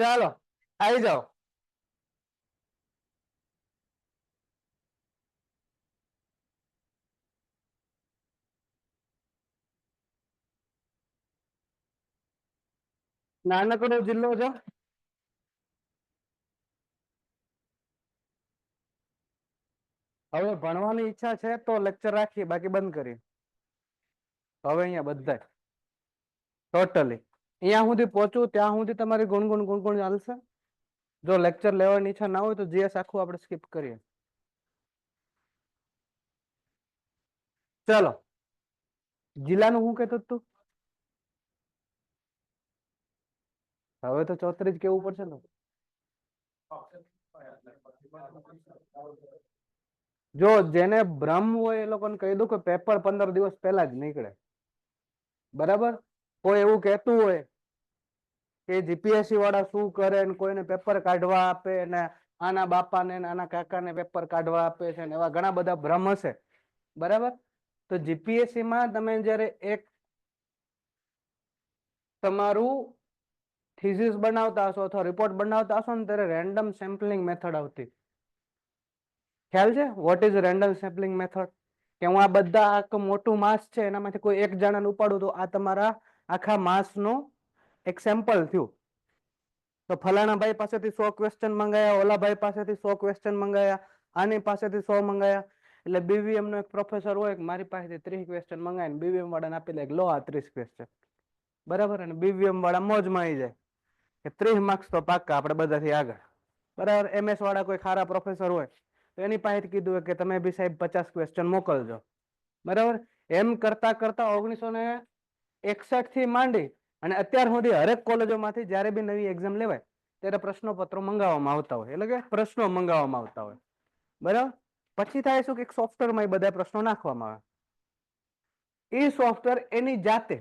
ચાલો આવી જાઓ. નાનકડો જિલ્લો છે. હવે ભણવાની ઈચ્છા છે તો લેક્ચર રાખીએ, બાકી બંધ કરીએ. હવે અહીંયા બધા ટોટલી અહીંયા સુધી પહોંચું ત્યાં સુધી તમારી ગુણગુણ ચાલશે. જો લેક્ચર લેવાની ઈચ્છા ના હોય તો જીએસ આખું આપણે સ્કીપ કરીએ. ચલો, જિલ્લાનું હું કહેતો તું? હવે તો 34 જ કેવું પડશે ને. જો જેને ભ્રમ હોય એ લોકોને કહી દઉં કે પેપર 15 દિવસ પહેલા જ નીકળે. બરાબર. કોઈ એવું કહેતું હોય કે જીપીએસસી વાળા શું કરે ને કોઈને પેપર કાઢવા આપે ને આના બાપાને આના કાકાને પેપર કાઢવા આપે છે ને એવા ઘણા બધા ભ્રમ હશે. બરાબર. તો જીપીએસસી માં તમે જ્યારે એક તમારું થીસીસ બનાવતા હશો અથવા રિપોર્ટ બનાવતા હશો ને ત્યારે રેન્ડમ સેમ્પલિંગ મેથડ આવતી. ખ્યાલ છે what is random sampling method? કે હું આ બધા આખું મોટું માસ છે એનામાંથી કોઈ એક જણાને ઉપાડું તો આ તમારા આખા માસનું એક સેમ્પલ થયું. તો ફલાણા ભાઈ પાસેથી 100 ક્વેશ્ચન મંગાયા, ઓલા ભાઈ પાસેથી 100 ક્વેશ્ચન મંગાયા, આની પાસેથી 100 મંગાયા. એટલે બીવીએમ નો એક પ્રોફેસર હોય કે મારી પાસેથી 30 ક્વેશ્ચન મંગાવીને બીવીએમ વાળાને આપી દે લો આ 30 ક્વેશ્ચન. બરાબર. અને બીવીએમ વાળા મોજમાં આવી જાય કે 30 માર્ક્સ તો પાક્કા આપણે બધાથી આગળ. બરાબર. એમએસ વાળા કોઈ ખારા પ્રોફેસર હોય તો એની પાસે કીધું કે તમે બી સાહેબ 50 ક્વેશ્ચન મોકલજો. બરાબર. એમ કરતા કરતા 1961 થી માંડી અને અત્યાર સુધી હરેક કોલેજોમાંથી જ્યારે બી નવી એક્ઝામ લેવાય ત્યારે પ્રશ્નપત્રો મંગાવવામાં આવતા હોય, એટલે કે પ્રશ્નો મંગાવવામાં આવતા હોય. બરાબર. પછી થાય શું કે સોફ્ટવેરમાં એ બધા પ્રશ્નો નાખવામાં આવે. એ સોફ્ટવેર એની જાતે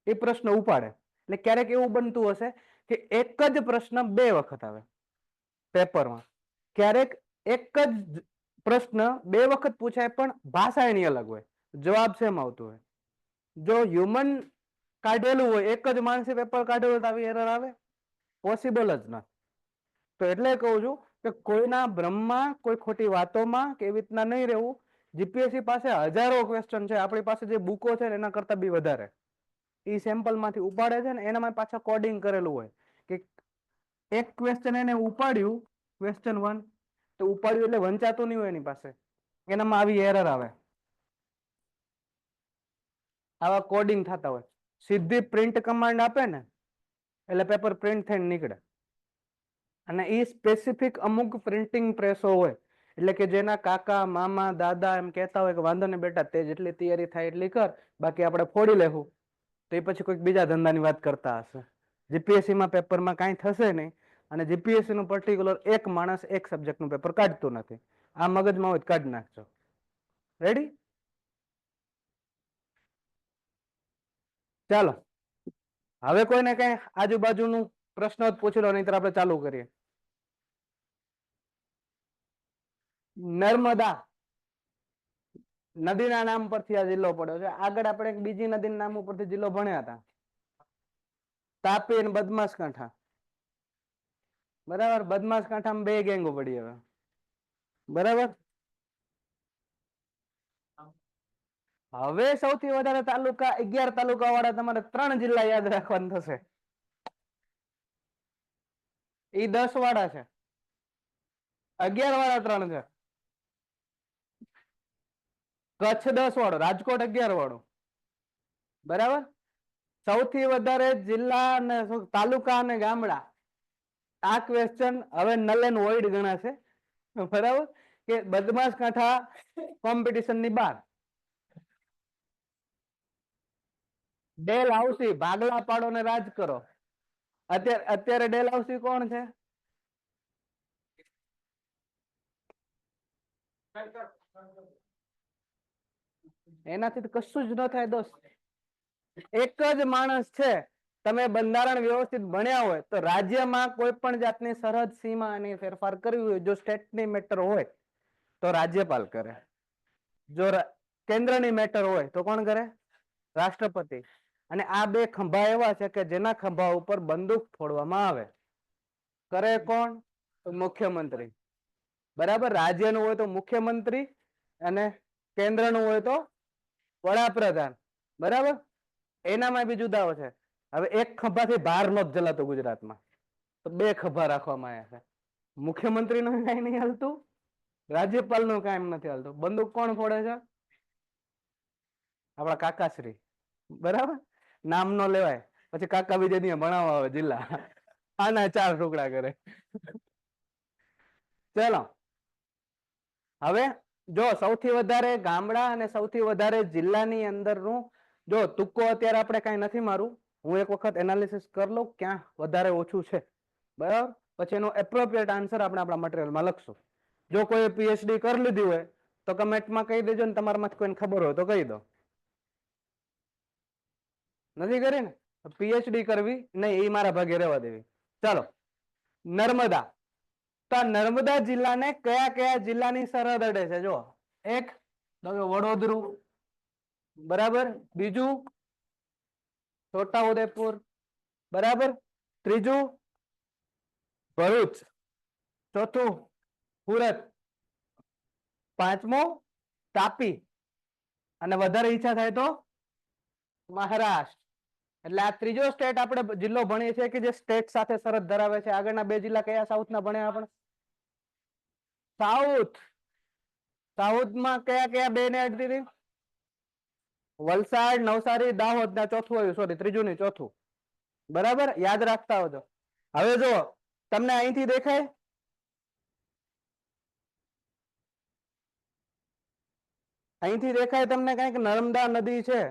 એ પ્રશ્ન ઉપાડે. એટલે ક્યારેક એવું બનતું હશે કે એક જ પ્રશ્ન 2 વખત આવે પેપરમાં. ક્યારેક એક જ પ્રશ્ન 2 વખત પૂછાય પણ ભાષા એની અલગ હોય, જવાબ સેમ આવતો હોય. જો હ્યુમન કાઢેલું હોય, એક જ માણસે પેપર કાઢેલું તો આવી એરર આવે? પોસિબલ જ ના. તો એટલે કહું છું કે કોઈના ભ્રમમાં, કોઈ ખોટી વાતોમાં કે એવી રીતના નહીં રહેવું. જીપીએસસી પાસે હજારો ક્વેશ્ચન છે, આપણી પાસે જે બુકો છે એના કરતા બી વધારે. એ સેમ્પલ માંથી ઉપાડે છે ને એનામાં પાછા કોડિંગ કરેલું હોય કે એક ક્વેશ્ચન એને ઉપાડ્યું, ક્વેશ્ચન 1 તો ઉપાડ્યું એટલે વંચાતું નહીં હોય એની પાસે, એનામાં આવી એરર આવે. આવા કોડિંગ થતા હોય. સીધી પ્રિન્ટ કમાન્ડ આપે ને એટલે પેપર પ્રિન્ટ થઈને નીકળે. અને એ સ્પેસિફિક અમુક પ્રિન્ટિંગ પ્રેસો હોય, એટલે કે જેના કાકા મામા દાદા એમ કહેતા હોય કે વાંધો ને બેટા તે જેટલી તૈયારી થાય એટલી કર, બાકી આપણે ફોડી લેવું. તો એ પછી કોઈક બીજા ધંધાની વાત કરતા હશે. જીપીએસસી માં પેપરમાં કાંઈ થશે નહીં. અને જીપીએસસી નું પર્ટિક્યુલર એક માણસ એક સબ્જેક્ટનું પેપર કાઢતું નથી. આ મગજમાં હોય કાઢી નાખજો. રેડી? ચાલો, હવે કોઈને કઈ આજુબાજુનું પ્રશ્ન પૂછી લો, નહીતર આપણે ચાલુ કરીએ. નર્મદા નદીના નામ પરથી આ જિલ્લો પડ્યો છે. આગળ આપણે એક બીજી નદીના નામ ઉપરથી જિલ્લો ભણ્યા હતા, તાપી અને બદમાસકાંઠા. બરાબર. બદમાસકાંઠામાં 2 ગેંગો પડી હવે. બરાબર. હવે સૌથી વધારે તાલુકા 11 તાલુકા વાળા તમારે 3 જિલ્લા યાદ રાખવાનું થશે. એ 10 વાળા છે, 11 વાળા 3 છે. કચ્છ 10 વાળો, રાજકોટ 11 વાળો. બરાબર. સૌથી વધારે જિલ્લા અને તાલુકા અને ગામડા. આ ક્વેશ્ચન હવે નલ એન્ડ વોઇડ ગણાશે. બરાબર. કે બદમાસકાંઠા કોમ્પિટિશન ની બહાર. ડેલહાઉસી, ભાગલા પાડો ને રાજ કરો. અત્યારે ડેલહાઉસી કોણ છે? એનાથી તો કશું જ ન થાય દોસ્ત. એક જ માણસ છે. તમે બંધારણ વ્યવસ્થિત ભણ્યા હોય તો રાજ્યમાં કોઈ પણ જાતની સરહદ સીમા અને ફેરફાર કરવી હોય, જો સ્ટેટની મેટર હોય તો રાજ્યપાલ કરે. જો કેન્દ્રની મેટર હોય તો કોણ કરે? રાષ્ટ્રપતિ. અને આ બે ખંભા એવા છે કે જેના ખંભા ઉપર બંદૂક ફોડવામાં આવે. કરે કોણ? તો મુખ્યમંત્રી. બરાબર, રાજ્યનું હોય તો મુખ્યમંત્રી અને કેન્દ્રનું હોય તો વડાપ્રધાન. બરાબર, એનામાં બી જુદાઓ છે. હવે એક ખંભાથી ભાર નથી જલાતો ગુજરાતમાં, તો બે ખભા રાખવામાં આવ્યા છે. મુખ્યમંત્રીનું કઈ નહીં હાલતું, રાજ્યપાલનું કાંઈ નથી હાલતું. બંદૂક કોણ ફોડે છે? આપણા કાકાશ્રી. બરાબર, નામ નો લેવાય, પછી કાકા બીજે ત્યાં ભણાવવા આવે જિલ્લા, આના 4 ટુકડા કરે. ચલો, હવે જો સૌથી વધારે ગામડા અને સૌથી વધારે જિલ્લાની અંદરનું, જો તુક્કો અત્યારે આપણે કઈ નથી મારું, હું એક વખત એનાલિસિસ કરી લઉં ક્યાં વધારે ઓછું છે. બરાબર, પછી એનો એપ્રોપ્રિએટ આન્સર આપણે આપણા મટીરિયલમાં લખશું. જો કોઈ પીએચડી કરી લીધી હોય તો કમેન્ટમાં કહી દેજો, ને તમારામાંથી કોઈને ખબર હોય તો કહી દો. નથી કરી ને? પીએચડી કરવી નહીં, એ મારા ભાગે રહેવા દેવી. ચાલો, નર્મદા. તો નર્મદા જિલ્લાને કયા કયા જિલ્લાની સરહદ અડે છે? જો, એક વડોદરું, બરાબર, બીજું છોટાઉદેપુર, બરાબર, ત્રીજું ભરૂચ, ચોથું સુરત, પાંચમું તાપી, અને વધારે ઈચ્છા થાય તો મહારાષ્ટ્ર. એટલે આ ત્રીજો સ્ટેટ આપણે જિલ્લો ભણીએ છીએ કે જે સ્ટેટ સાથે સરહદ ધરાવે છે. આગળના બે જિલ્લા કયા સાઉથના ભણ્યા આપણે? સાઉથ. સાઉથમાં કયા કયા બે ને અડધી હતી? વલસાડ, નવસારી, દાહોદ. ના ચોથું આવ્યું, સોરી ત્રીજું નહીં, ચોથું. બરાબર, યાદ રાખતા હોજો. હવે જો તમને અહીંથી દેખાય, અહીંથી દેખાય તમને કઈક નર્મદા નદી છે,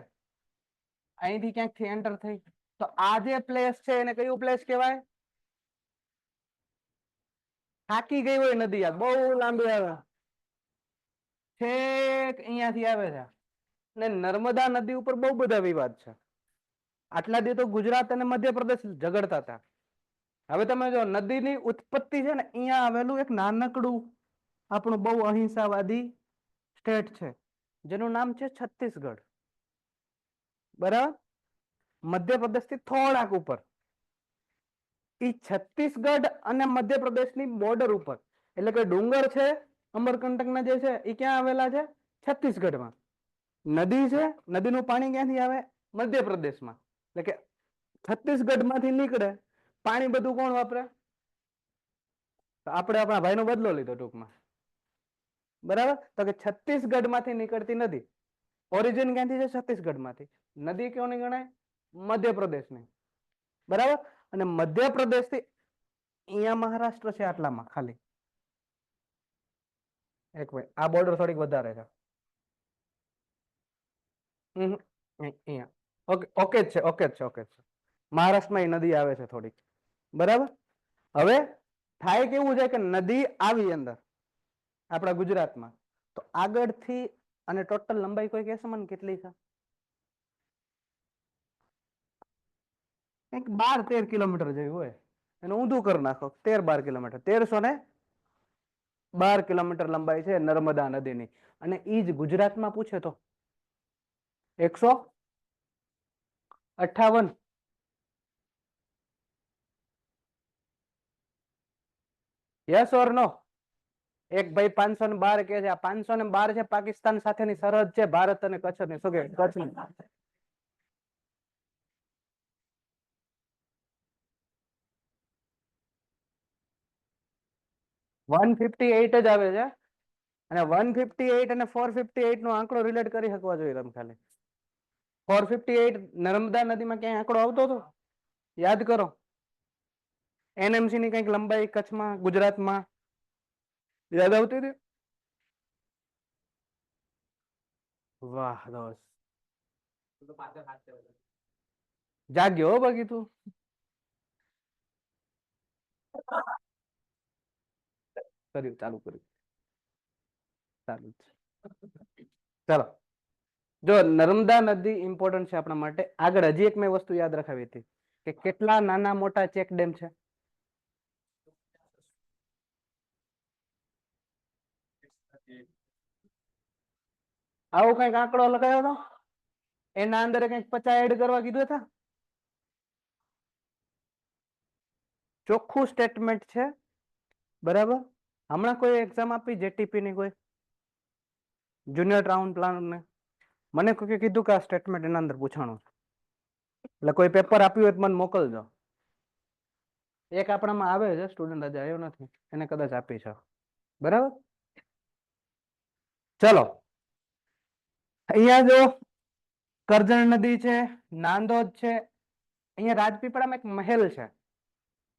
અહીંથી ક્યાંક થી એન્ટર થઈ. તો આ જે પ્લેસ છે એને કયું પ્લેસ કહેવાય? થાકી ગઈ હોય નદી, યાર બહુ લાંબી આવે, છેક અહીંયાથી આવે છે. ને નર્મદા નદી ઉપર બહુ બધા વિવાદ છે. આટલા દી તો ગુજરાત અને મધ્યપ્રદેશ ઝઘડતા હતા. હવે તમે જો નદીની ઉત્પત્તિ છે ને, અહીંયા આવેલું એક નાનકડું આપણું બહુ અહિંસાવાદી સ્ટેટ છે જેનું નામ છે છત્તીસગઢ. બરાબર, મધ્યપ્રદેશ થી થોડાક ઉપર. એ છત્તીસગઢ અને મધ્યપ્રદેશની બોર્ડર ઉપર, એટલે કે ડુંગર છે અમરકંટકના જે છે એ ક્યાં આવેલા છે? છત્તીસગઢમાં. નદી છે, નદીનું પાણી ક્યાંથી આવે? મધ્યપ્રદેશમાં. એટલે કે છત્તીસગઢ માંથી નીકળે પાણી, બધું કોણ વાપરે? આપણે આપણા ભાઈનો બદલો લીધો ટૂંકમાં. બરાબર, તો કે છત્તીસગઢ માંથી નીકળતી નદી, ઓરિજિન ક્યાંથી છે? છત્તીસગઢ માંથી. નદી કોની ગણાય? મધ્યપ્રદેશની. બરાબર, અને મધ્યપ્રદેશ થી અહીંયા મહારાષ્ટ્ર છે આટલામાં ખાલી. એક મિનિટ, આ બોર્ડર થોડીક વધારે છે. અહીંયા ઓકે, ઓકે જ છે, ઓકે જ છે, ઓકે જ છે. મહારાષ્ટ્રમાં એ નદી આવે છે થોડીક. બરાબર, હવે થાય કેવું છે કે નદી આવી અંદર આપણા ગુજરાતમાં, તો આગળથી અને ટોટલ લંબાઈ કોઈ કહેશે મને કેટલી છે? કંઈક 12-13 કિલોમીટર જેવી હોય. એને ઊંધું કરી નાખો, 13-12 કિલોમીટર, 1312 કિલોમીટર લંબાઈ છે નર્મદા નદીની. અને ઈ જ ગુજરાતમાં પૂછે તો 158. યસ ઓર નો? એક ભાઈ 512 કે છે. આ 512 છે પાકિસ્તાન સાથેની સરહદ છે, ભારત અને કચ્છની. શું કે કચ્છની? 158 જ આવે છે. અને 158 અને 458 નો આંકડો રિલેટ કરી શકવા જોઈએ તમે ખાલી. 458 નર્મદા નદીમાં ક્યાંય આંકડો આવતો હતો? યાદ કરો. એનએમસી ની કઈક લંબાઈ કચ્છમાં, ગુજરાતમાં યાદ આવતી હતી? વાહ દોસ્ત, જાગ્યો હો બાકી તું. કર્યું, ચાલુ કર્યું, ચાલુ છે. ચાલો, જો નર્મદા નદી ઇમ્પોર્ટન્ટ છે આપણા માટે. આગળ હજી એક મેં વસ્તુ યાદ રખાવી હતી કે કેટલા નાના મોટા ચેક ડેમ છે. આવો કઈક આંકડો લગાવ્યો હતો. એના અંદર કઈક 50 એડ કરવા કીધું હતા. ચોખ્ખું સ્ટેટમેન્ટ છે, બરાબર. હમણાં કોઈ એક્ઝામ આપી જેટીપી ની કોઈ જુનિયર ટાઉન પ્લાન ને મને કોઈ કીધું કે આ સ્ટેટમેન્ટ એના અંદર પૂછાણું, એટલે કોઈ પેપર આપ્યું હોય તો મને મોકલજો. એક આપણામાં આવે છે સ્ટુડન્ટ, હજી આવ્યો નથી, એને કદાચ આપી છે, બરાબર. ચલો અહીંયા જો કરજણ નદી છે, નાંદોદ છે, અહીંયા રાજપીપળામાં એક મહેલ છે,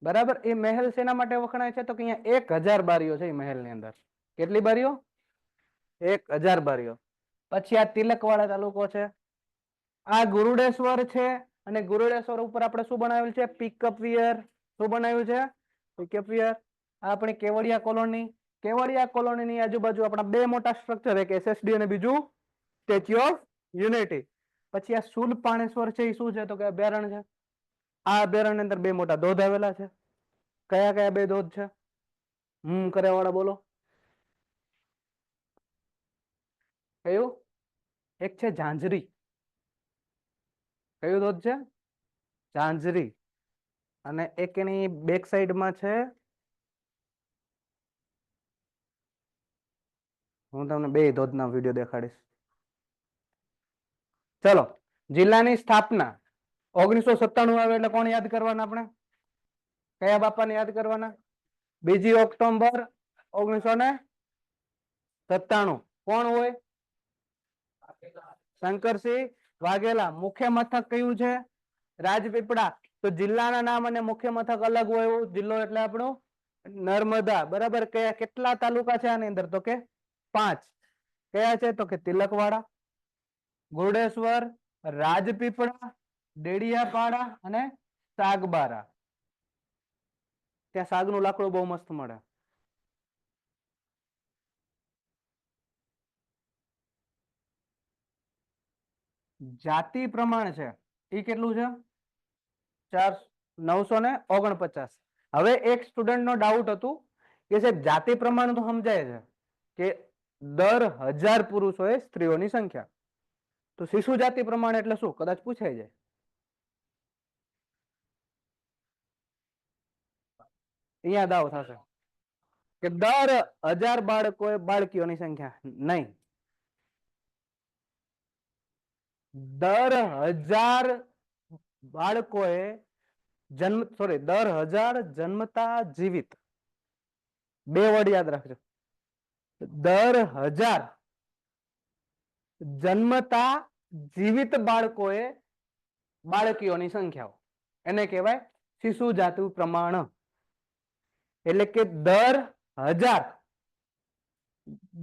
બરાબર. એ મહેલ શેના માટે વખણાય છે તો કે અહીંયા 1000 બારીઓ છે. એ મહેલ ની અંદર કેટલી બારીઓ? 1000 બારીઓ. પછી આ તિલકવાડા તાલુકો છે, આ ગુરુડેશ્વર છે, અને ગુરુડેશ્વર ઉપર આપણે શું બનાવેલ છે? Pickup weir. શું બનાવ્યું છે? Pickup weir. આ આપણી કેવડિયા કોલોની. કેવડિયા કોલોની ની આજુબાજુ આપણા બે મોટા સ્ટ્રક્ચર, એક એસએસડી અને બીજું સ્ટેચ્યુ ઓફ યુનિટી. પછી આ શૂલપાણેશ્વર છે, એ શું છે તો કે અભયારણ્ય છે. આ અભયારણ્ય અંદર બે મોટા ધોધ આવેલા છે. કયા કયા બે ધોધ છે? કર્યા વાળા બોલો. કયું? એક છે ઝાંઝરી. કયું ધોધ છે? ઝાંઝરી. અને એક એની બેક સાઈડમાં છે, હું તમને બે ધોધના વિડીયો દેખાડીશ. ચલો, જિલ્લાની સ્થાપના 1997 આવે એટલે કોણ યાદ કરવાના આપણે? કયા બાપાને યાદ કરવાના? 2 ઓક્ટોબર 1997. કોણ હોય? શંકરસિંહ વાઘેલા. મુખ્ય મથક કયું છે? રાજપીપળા. તો જિલ્લાના નામ અને મુખ્ય મથક અલગ હોય એવું જિલ્લો એટલે આપણો નર્મદા, બરાબર. કયા કેટલા તાલુકા છે આની અંદર તો કે 5. કયા છે તો કે તિલકવાડા, ગુરડેશ્વર, રાજપીપળા, ડેડિયાપાડા અને સાગબારા. ત્યાં સાગનું લાકડું બહુ મસ્ત મળે. જાતિ પ્રમાણ છે એ કેટલું છે? 949. હવે એક સ્ટુડન્ટ નો ડાઉટ હતું કે સાહેબ જાતિ પ્રમાણ તો સમજાય છે કે દર 1000 પુરુષોએ સ્ત્રીઓની સંખ્યા, તો શિશુ જાતિ પ્રમાણ એટલે શું? કદાચ પૂછાઈ જાય. અહીંયા દાવ થશે કે દર 1000 બાળકોએ બાળકીઓની સંખ્યા નહીં, દર 1000 બાળકોએ દર 1000 જન્મતા જીવિત. બે વર્ડ યાદ રાખજો. દર 1000 જન્મતા જીવિત બાળકોએ બાળકીઓની સંખ્યાઓ, એને કહેવાય શિશુ જાતિ પ્રમાણ. એટલે કે દર 1000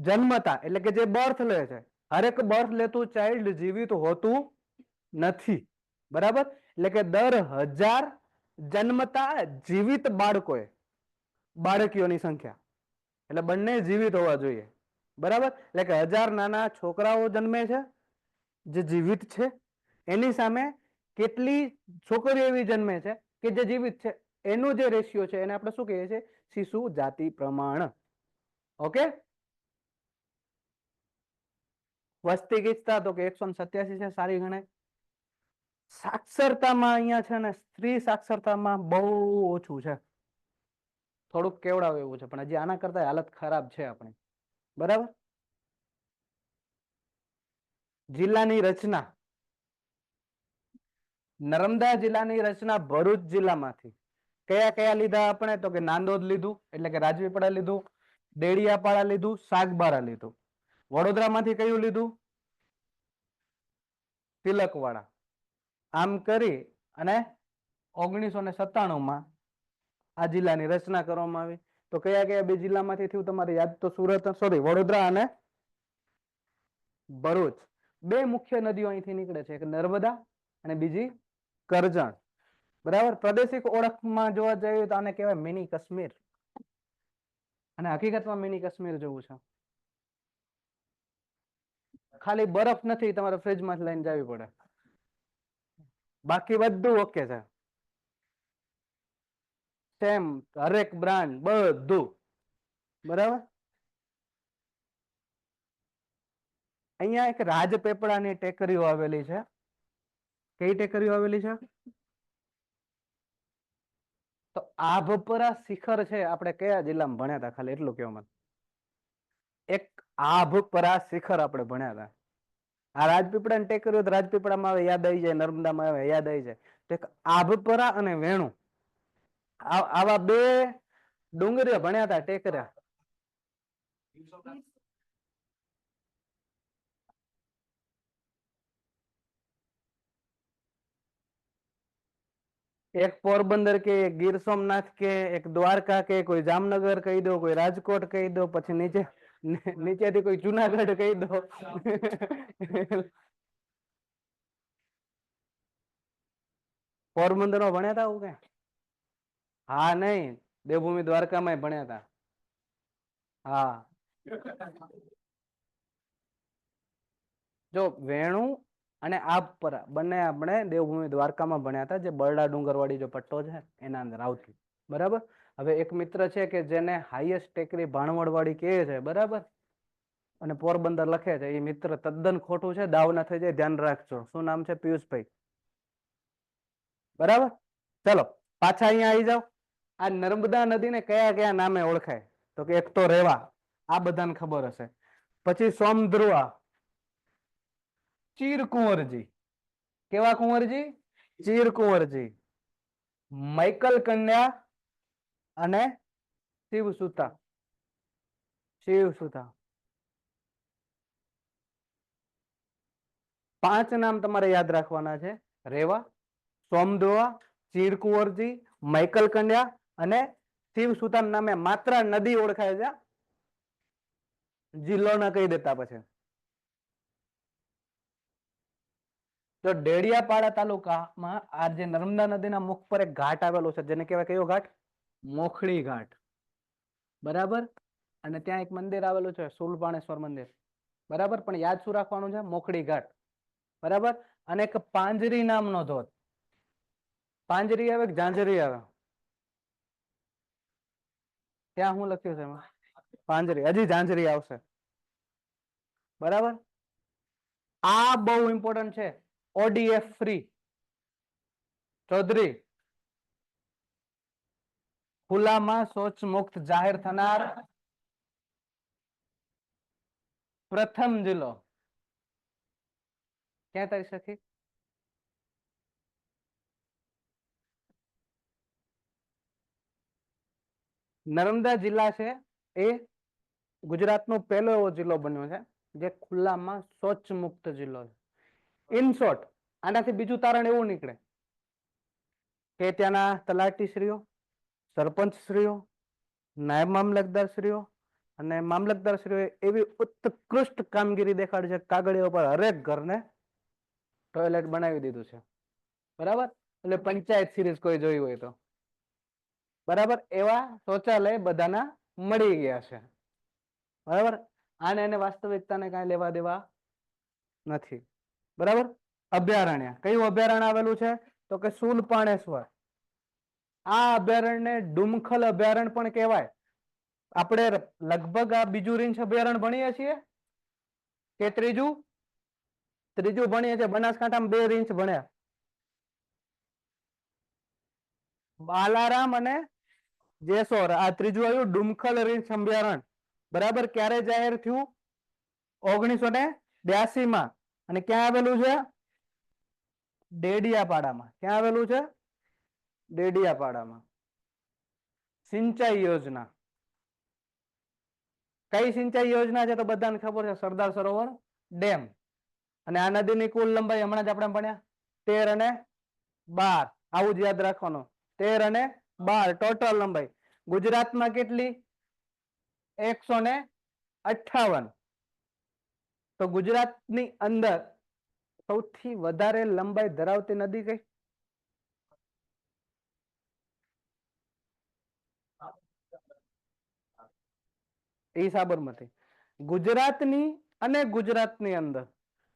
જન્મતા એટલે કે જે બર્થ લે છે, હરેક બર્થ લેતું ચાઇલ્ડ જીવિત હોતું નથી, બરાબર. એટલે કે દર 1000 જન્મતા જીવિત બાળકોએ બાળકીઓની સંખ્યા, એટલે બંને જીવિત હોવા જોઈએ, બરાબર. એટલે કે 1000 નાના છોકરાઓ જન્મે છે જે જીવિત છે, એની સામે કેટલી છોકરીઓ એવી જન્મે છે કે જે જીવિત છે, એનું જે રેશિયો છે એને આપણે શું કહીએ છીએ? શિશુ જાતિ પ્રમાણ. ઓકે. વસ્તી ગીચતા તો કે 187 છે, સારી ગણાય. સાક્ષરતામાં અહીંયા છે ને સ્ત્રી સાક્ષરતામાં બહુ ઓછું છે, થોડુંક કેવડાવ એવું છે, પણ હજી આના કરતા હાલત ખરાબ છે આપણી, બરાબર. જિલ્લાની રચના, નર્મદા જિલ્લાની રચના ભરૂચ જિલ્લામાંથી કયા કયા લીધા આપણે તો કે નાંદોદ લીધું એટલે કે રાજપીપળા લીધું, ડેડિયાપાડા લીધું, સાગબારા લીધું. વડોદરામાંથી કયું લીધું? તિલકવાડા. આમ કરી અને 1997 આ જિલ્લાની રચના કરવામાં આવી. તો કયા કયા બે જિલ્લામાંથી થયું તમારે યાદ? તો વડોદરા અને ભરૂચ. બે મુખ્ય નદીઓ અહીંથી નીકળે છે, એક નર્મદા અને બીજી કરજણ, બરાબર. પ્રાદેશિક ઓળખમાં જોવા જઈએ તો આને કહેવાય મિની કાશ્મીર, અને હકીકતમાં મિની કાશ્મીર જેવું છે. ખાલી બરફ નથી, તમારે ફ્રીજમાંથી લઈને જવી પડે, બાકી બધું ઓકે છે. સેમ હરેક બ્રાન્ડ બધું, બરાબર. અહીંયા એક રાજપીપળાની ટેકરીઓ આવેલી છે, કઈ ટેકરીઓ આવેલી છે? તો આભપરા શિખર છે આપણે કયા જિલ્લામાં ભણ્યા હતા? ખાલી એટલું કહેવા મને. એક આભપરા શિખર આપણે ભણ્યા હતા. આ રાજપીપળા ને ટેકરીઓ રાજપીપળામાં આવે યાદ આવી જાય, નર્મદામાં આવે યાદ આવી જાય. તો એક આભપરા અને વેણુ આવા બે ડુંગરીઓ ભણ્યા હતા ટેકરા. એક પોરબંદર કે, એક ગીર સોમનાથ કે, એક દ્વારકા કે, કોઈ જામનગર કહી દો, કોઈ રાજકોટ કહી દો, પછી નીચેથી કોઈ જુનાગઢ કહી દો. પોરબંદર માં ભણ્યા હતા આવું કે? હા નહીં, દેવભૂમિ દ્વારકામાં ભણ્યા હતા. હા જો વેણુ અને આભપરા બંને આપણે દેવભૂમિ દ્વારકામાં ભણ્યા હતા, જે બરડા ડુંગરવાળી જો પટ્ટો છે એના અંદર આવતું. બરાબર. હવે એક મિત્ર છે કે જેને હાઈએસ્ટ ટેકરી ભાણવડવાળી કહે છે, બરાબર, અને પોરબંદર લખે છે, એ મિત્ર તદ્દન ખોટું છે, દાવ ના થઈ જાય, ધ્યાન રાખજો. શું નામ છે? પિયુષભાઈ. બરાબર. ચલો પાછા અહીંયા આવી જાઓ. આ નર્મદા નદીને કયા કયા નામે ઓળખાય? તો કે એક તો રેવા, આ બધાને ખબર હશે. પછી સોમધ્રુવા, ચીરકુંવરજી. કેવા કુંવરજી? ચીરકુંવરજી. માઇકલ કન્યા અને શિવસુતા. શિવસુતા. 5 નામ તમારે યાદ રાખવાના છે. રેવા, સોમધ્રુવા, ચીરકુંવરજી, માઇકલ કન્યા અને શિવસુતા નામે માત્ર નદી ઓળખાય છે. જિલ્લો ના કહી દેતા પછી. તો ડેડિયાપાડા તાલુકામાં આ જે નર્મદા નદીના મુખ પર એક ઘાટ આવેલો છે, જેને કહેવાય કયો ઘાટ? મોખડી ઘાટ. બરાબર. અને ત્યાં એક મંદિર આવેલું છે, શૂલપાણેશ્વર મંદિર. બરાબર. પણ યાદ શું રાખવાનું છે? મોખડી ઘાટ. બરાબર. અને એક પાંજરી નામનો ધોધ. પાંજરી આવે કે ઝાંઝરી આવે? ત્યાં શું લખ્યું છે એમાં? પાંજરી. હજી ઝાંઝરી આવશે. બરાબર. આ બહુ ઇમ્પોર્ટન્ટ છે. ODF free. ચૌધરી. ખુલ્લામાં શૌચ મુક્ત જાહેર થનાર પ્રથમ જિલ્લો ક્યાં થઈ શકે? નર્મદા જિલ્લા છે એ ગુજરાતનો પહેલો એવો જિલ્લો બન્યો છે જે ખુલ્લામાં શૌચ મુક્ત જિલ્લો છે. ઇન શોર્ટ, આનાથી બીજું તારણ એવું નીકળે કે ત્યાંના તલાટીશ્રીઓ, સરપંચશ્રીઓ, નાયબ મામલતદારશ્રીઓ અને મામલતદારશ્રીઓએ એવી ઉત્કૃષ્ટ કામગીરી દેખાડી છે, કાગળિયા ઉપર હરેક ઘરને ટોયલેટ બનાવી દીધું છે. બરાબર. એટલે પંચાયત સિરીઝ કોઈ જોઈ હોય તો. બરાબર. એવા શૌચાલય બધાના મળી ગયા છે. બરાબર. આને એને વાસ્તવિકતાને કાંઈ લેવા દેવા નથી. બરાબર. અભયારણ્ય. કયું અભયારણ્ય આવેલું છે? તો કે શૂલપાણેશ્વર. આ અભયારણ્યને ડુમખલ અભયારણ્ય પણ કહેવાય. આપણે લગભગ આ બીજું રીંછ અભયારણ્ય ભણીએ છીએ કે ત્રીજું? ત્રીજું ભણીએ છીએ. બનાસકાંઠામાં 2 રીંછ ભણ્યા, બાલારામ અને જેસોર. આ ત્રીજું આવ્યું ડુમખલ રીંછ અભયારણ્ય. બરાબર. ક્યારે જાહેર થયું? 1982 માં. અને ક્યાં આવેલું છે? ડેડિયાપાડામાં. ક્યાં આવેલું છે? ડેડિયાપાડામાં. સિંચાઈ યોજના. કઈ સિંચાઈ યોજના છે? તો બધાને ખબર છે, સરદાર સરોવર ડેમ. અને આ નદીની કુલ લંબાઈ હમણાં જ આપણે ભણ્યા 13 અને 12. આવું જ યાદ રાખવાનું. 13 અને 12 ટોટલ લંબાઈ. ગુજરાતમાં કેટલી? 158. તો ગુજરાતની અંદર સૌથી વધારે લંબાઈ ધરાવતી નદી કઈ? એ સાબરમતી. ગુજરાતની અને ગુજરાતની અંદર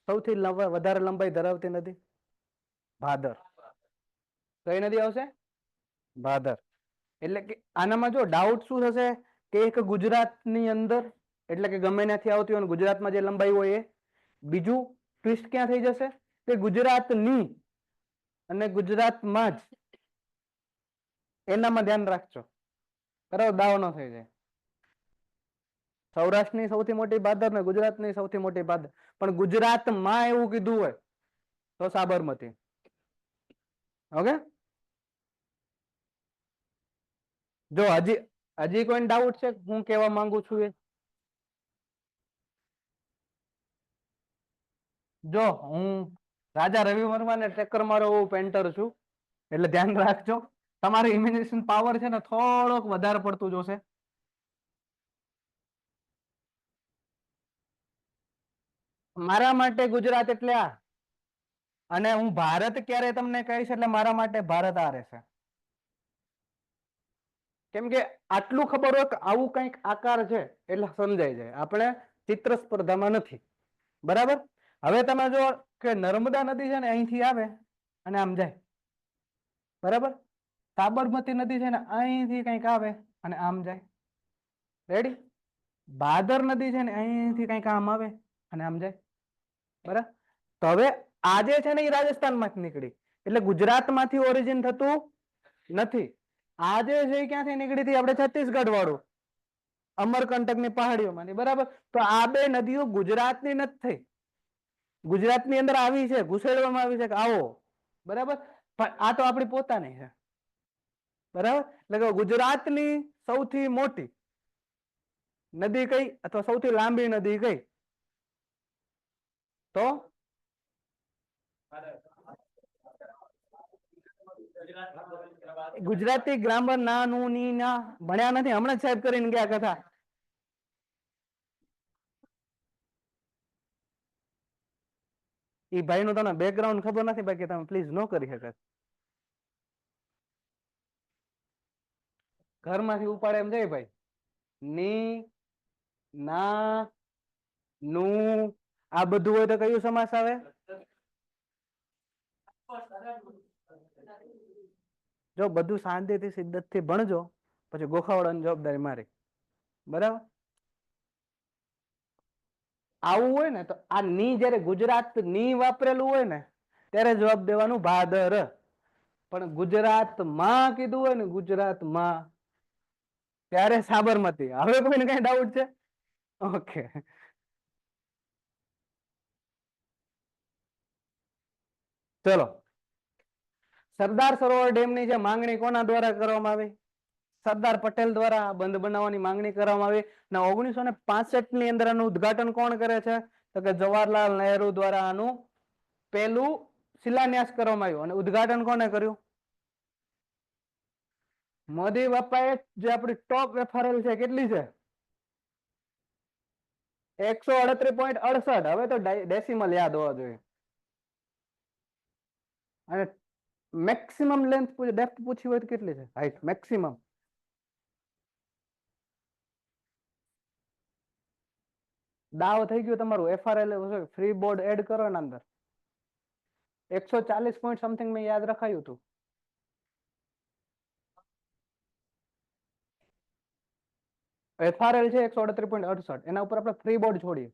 સૌથી વધારે લંબાઈ ધરાવતી નદી? ભાદર. કઈ નદી આવશે? ભાદર. એટલે કે આનામાં જો ડાઉટ શું થશે કે એક ગુજરાતની અંદર, એટલે કે ગમે ત્યાંથી આવતી હોય ગુજરાતમાં જે લંબાઈ હોય એ. બીજું ટ્વિસ્ટ ક્યાં થઈ જશે કે ગુજરાતની અને ગુજરાતમાં જ, એનામાં ધ્યાન રાખજો, બરાબર, દાવો ન થઈ જાય. સૌરાષ્ટ્રની સૌથી મોટી ભાદર ને ગુજરાતની સૌથી મોટી ભાદર, પણ ગુજરાતમાં એવું કીધું હોય તો સાબરમતી. ઓકે, જો હજી કોઈ ડાઉટ છે હું કેવા માંગુ છું એ? જો હું રાજા રવિ વર્મા ને ટક્કર મારો એવું પેન્ટર છું, એટલે ધ્યાન રાખજો. તમારી ઇમેજિનેશન પાવર છે ને થોડોક વધારે પડતું જોશે. મારા માટે ગુજરાત એટલે આ, અને હું ભારત ક્યારે તમને કહીશ એટલે મારા માટે ભારત આ રહેશે. કેમ કે આટલું ખબર હોય કે આવું કંઈક આકાર છે એટલે સમજાઈ જાય. આપણે ચિત્ર સ્પર્ધામાં નથી, બરાબર. હવે તમે જો કે નર્મદા નદી છે ને અહીંથી આવે અને આમ જાય, બરાબર. સાબરમતી નદી છે ને અહીંથી કંઈક આવે અને આમ જાય, રેડી. ભાદર નદી છે ને અહીંથી કંઈક આમ આવે અને આમ જાય, બરાબર. તો હવે આજે છે ને એ રાજસ્થાન માંથી નીકળી, એટલે ગુજરાત માંથી ઓરિજિન થતું નથી. આજે છે ક્યાંથી નીકળી હતી? આપણે છત્તીસગઢ વાળું, અમરકંટક ની પહાડીઓમાંથી, બરાબર. તો આ બે નદીઓ ગુજરાતની નથી થઈ, ગુજરાતની અંદર આવી છે, ઘુસેડવામાં આવી છે કે આવો, બરાબર. પણ આ તો આપણી પોતાની છે, બરાબર. એટલે કે ગુજરાતની સૌથી મોટી નદી કઈ અથવા સૌથી લાંબી નદી કઈ? તો ગુજરાતી ગ્રામર ના નું ની ના ભણ્યા નથી, હમણાં જ સાહેબ કરીને ગયા કથા. એ ભાઈ નું તમને બેકગ્રાઉન્ડ ખબર નથી, બાકી તમે પ્લીઝ ન કરી શકે. ઘરમાંથી ઉપાડે એમ જાય ભાઈ. ની, ના, નું, આ બધું હોય તો કયું સમાસ આવે? જો બધું શાંતિથી શિદ્દત થી ભણજો, પછી ગોખાવડાની જવાબદારી મારી, બરાબર. આવું હોય ને તો આ ની જયારે ગુજરાત ની વાપરેલું હોય ને ત્યારે જવાબ દેવાનું ભાદર. પણ ગુજરાતમાં કીધું હોય ને, ગુજરાતમાં, ત્યારે સાબરમતી. હવે કોઈને કઈ ડાઉટ છે? ઓકે, ચલો. સરદાર સરોવર ડેમની જે માંગણી કોના દ્વારા કરવામાં આવી? સરદાર પટેલ દ્વારા બંધ બનાવવાની માંગણી કરવામાં આવી. અને 1965 ની અંદર આનું ઉદ્ઘાટન કોણ કરે છે? તો કે જવાહરલાલ નહેરુ દ્વારા આનું પહેલું શિલાન્યાસ કરવામાં આવ્યું. અને ઉદ્ઘાટન કોને કર્યું? મોદી બાપાએ. જે આપણી ટોપ એફઆરએલ છે કેટલી છે? 138.68. હવે તો ડેસિમલ યાદ હોવા જોઈએ. અને મેક્સિમમ લેન્થ ડેપ્થ પૂછી હોય તો કેટલી છે? Height maximum. દાવ થઈ ગયું તમારું. એફઆરએલ ફ્રી બોર્ડ એડ કરો ને અંદર. 140 પોઈન્ટ સમથિંગ મેં યાદ રખાયું હતું. એફઆરએલ છે 138.68. એના ઉપર આપણે ફ્રી બોર્ડ છોડીએ.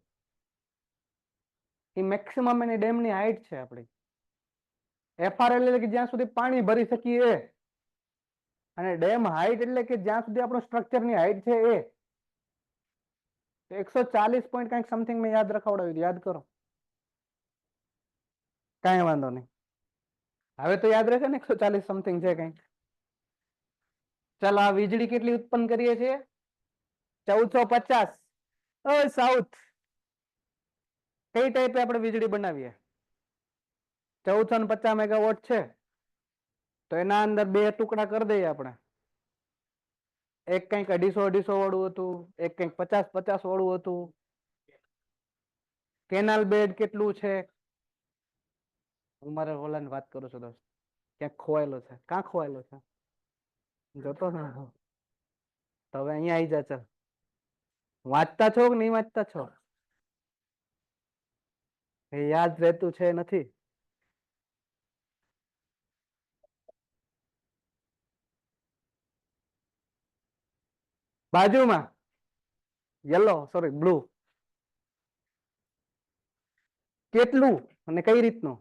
એ મેક્સિમમ એની ડેમની હાઈટ છે આપણી. એફઆરએલ એટલે કે જ્યાં સુધી પાણી ભરી શકીએ, અને ડેમ હાઈટ એટલે કે જ્યાં સુધી આપણું સ્ટ્રક્ચરની હાઈટ છે એ. 140 પોઈન્ટ કંઈક સમથિંગ મેં યાદ રખાવડાવ્યું, યાદ કરો. કાંઈ વાંધો નહીં, હવે તો યાદ રહેશે ને. 140 સમથિંગ છે કંઈક. ચાલો, આ વીજળી કેટલી ઉત્પન્ન કરીએ છીએ? 1450. સાઉથ કઈ ટાઈપે આપણે વીજળી બનાવીએ? 1450 મેગાવોટ છે, તો એના અંદર બે ટુકડા કરી દઈએ આપણે. એક કંઈક 250 વાળું હતું, એક કંઈક 50 વાળું હતું. કેનાલ બેડ કેટલું છે? હું મારા ઓલાને વાત કરું છું દોસ્ત, ક્યાંક ખોવાયેલો છે. ક્યાં ખોવાયેલો છે? જોતો ને. તો હવે અહીંયા આવી જા. ચાલ, વાંચતા છો કે નહીં વાંચતા છો? એ યાદ રહેતું છે નથી. બાજુમાં યલો, સોરી બ્લુ. કેટલું અને કઈ રીતનું?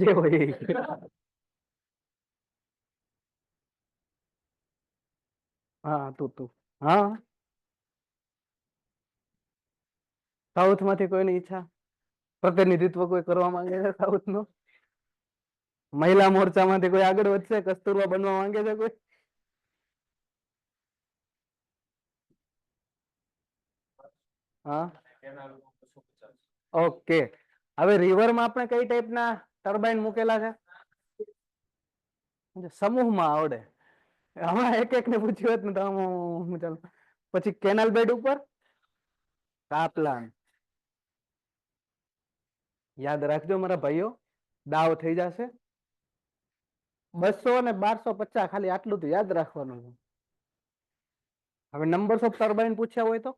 જે હોય એ. હા તું હા સાઉથ માંથી કોઈની ઈચ્છા પ્રતિનિધિત્વ કોઈ કરવા માંગે છે સાઉથ નું? મહિલા મોરચા માંથી કોઈ આગળ વધશે? કસ્તુરબા બનવા માંગે છે કોઈ? હા ઓકે. હવે રિવરમાં આપણે કઈ ટાઈપના ટર્બાઇન મૂકેલા છે? સમૂહમાં આવડે. હમણાં એક એક ને પૂછ્યું હોત ને તો ચાલ. પછી કેનાલ બેડ ઉપર કાપલાન. યાદ રાખજો મારા ભાઈઓ, દાવ થઈ જશે. 200 ને 1250 ખાલી આટલું તો યાદ રાખવાનું છે. હવે નંબર્સ ઓફ ટર્બાઇન પૂછ્યા હોય તો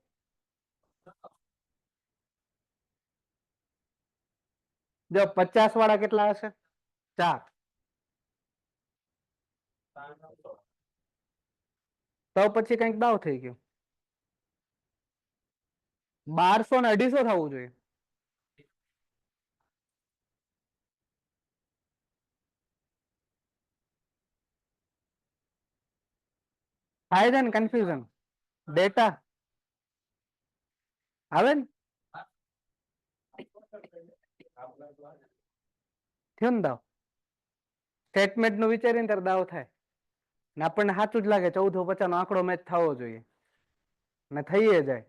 જો 50 વાળા કેટલા હશે? 4. તો પછી કઈક દાવ થઈ ગયો. 1200 ને 250 થવું જોઈએ. થાય છે ને કન્ફ્યુઝન? ડેટા આવે ને થયો ને દાવ. સ્ટેટમેન્ટ નું વિચારીને ત્યારે દાવ થાય. ને આપણને સાચું જ લાગે 1450 નો આંકડો મેચ થવો જોઈએ ને થઈએ જાય.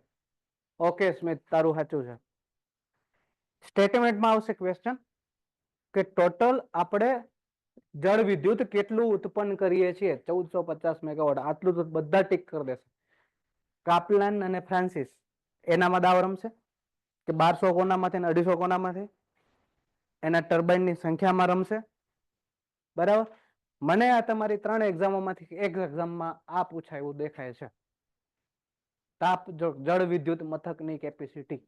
ઓકે સ્મિત, તારું સાચું છે. સ્ટેટમેન્ટમાં આવશે ક્વેશ્ચન કે ટોટલ આપણે જળ વિદ્યુત કેટલું ઉત્પન્ન કરીએ છીએ? 1450 મેગાવોટ. આટલું તો બધા ટીક કરી દેશે. કાપલાન અને ફ્રાન્સિસ એનામાં દાવ રમશે કે 1200 કોનામાંથી ને 250 કોનામાંથી એના ટર્બાઇનની સંખ્યામાં રમશે. બરાબર. મને આ તમારી 3 એક્ઝામોમાંથી એક એક્ઝામમાં આ પૂછાય એવું દેખાય છે. તાપ જળ વિદ્યુત મથકની કેપેસિટી.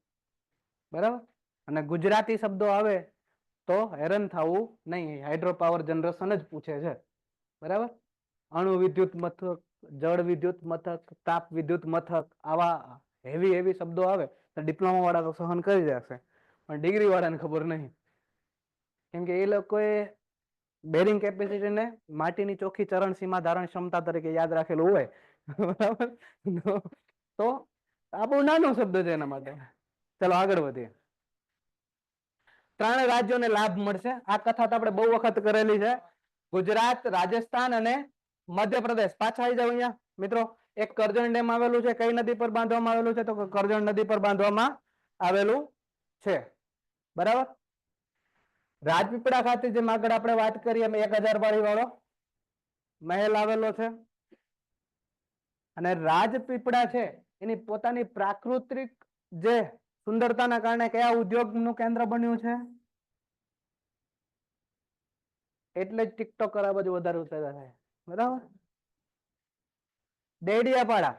બરાબર. અને ગુજરાતી શબ્દો આવે તો હેરાન થવું નહીં. હાઇડ્રો પાવર જનરેશન જ પૂછે છે. બરાબર. અણુ વિદ્યુત મથક, જળ વિદ્યુત મથક, તાપ વિદ્યુત મથક, આવા હેવી હેવી શબ્દો આવે તો ડિપ્લોમા વાળા તો સહન કરી જશે, પણ ડિગ્રી વાળાને ખબર નહીં. કેમ કે એ લોકોએ બેરિંગ કેપેસિટી ને માટીની ચોખ્ખી ચરણ સીમા ધારણ ક્ષમતા તરીકે યાદ રાખેલું હોય. બરાબર. તો આ બહુ નાનો શબ્દ છે એના માટે. ચલો આગળ વધીએ. 3 રાજ્યોને લાભ મળશે. આ કથા તો આપણે બહુ વખત કરેલી છે. ગુજરાત, રાજસ્થાન અને મધ્યપ્રદેશ. પાછા આવી જાવ અહીંયા મિત્રો. એક કરજણ ડેમ આવેલું છે. કઈ નદી પર બાંધવામાં આવેલું છે? તો કરજણ નદી પર બાંધવામાં આવેલું છે. બરાબર. રાજપીપળા ખાતે જેમ આગળ આપણે વાત કરીએ એમ 1000 વાળી વાળો મહેલ આવેલો છે. અને રાજપીપળા છે એની પોતાની પ્રાકૃતિક જે સુંદરતાના કારણે કયા ઉદ્યોગનું કેન્દ્ર બન્યું છે? એટલે જ ટિકટોકર આ બાજુ વધારે ઉતર્યા છે. બરાબર. ડેડિયાપાડા.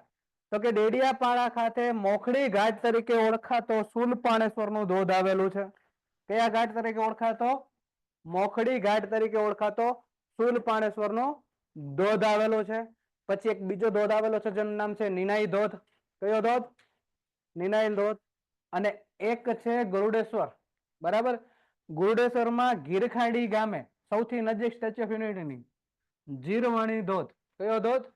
તો કે ડેડિયાપાડા ખાતે મોખડી ઘાટ તરીકે ઓળખાતો શૂલપાણેશ્વર નું ધોધ આવેલું છે. કયા ઘાટ તરીકે ઓળખાતો? મોખડી ઘાટ તરીકે ઓળખાતો શૂલપાણેશ્વર નો ધોધ આવેલો છે. પછી એક બીજો ધોધ આવેલો છે જેનું નામ છે નિનાઈ ધોધ. કયો ધોધ? નિનાઈ ધોધ. અને એક છે ગરુડેશ્વર. બરાબર. ગુરુડેશ્વરમાં ગીરખાડી ગામે સૌથી નજીક સ્ટેચ્યુ ઓફ યુનિટીની જીરવાણી ધોધ. કયો ધોધ?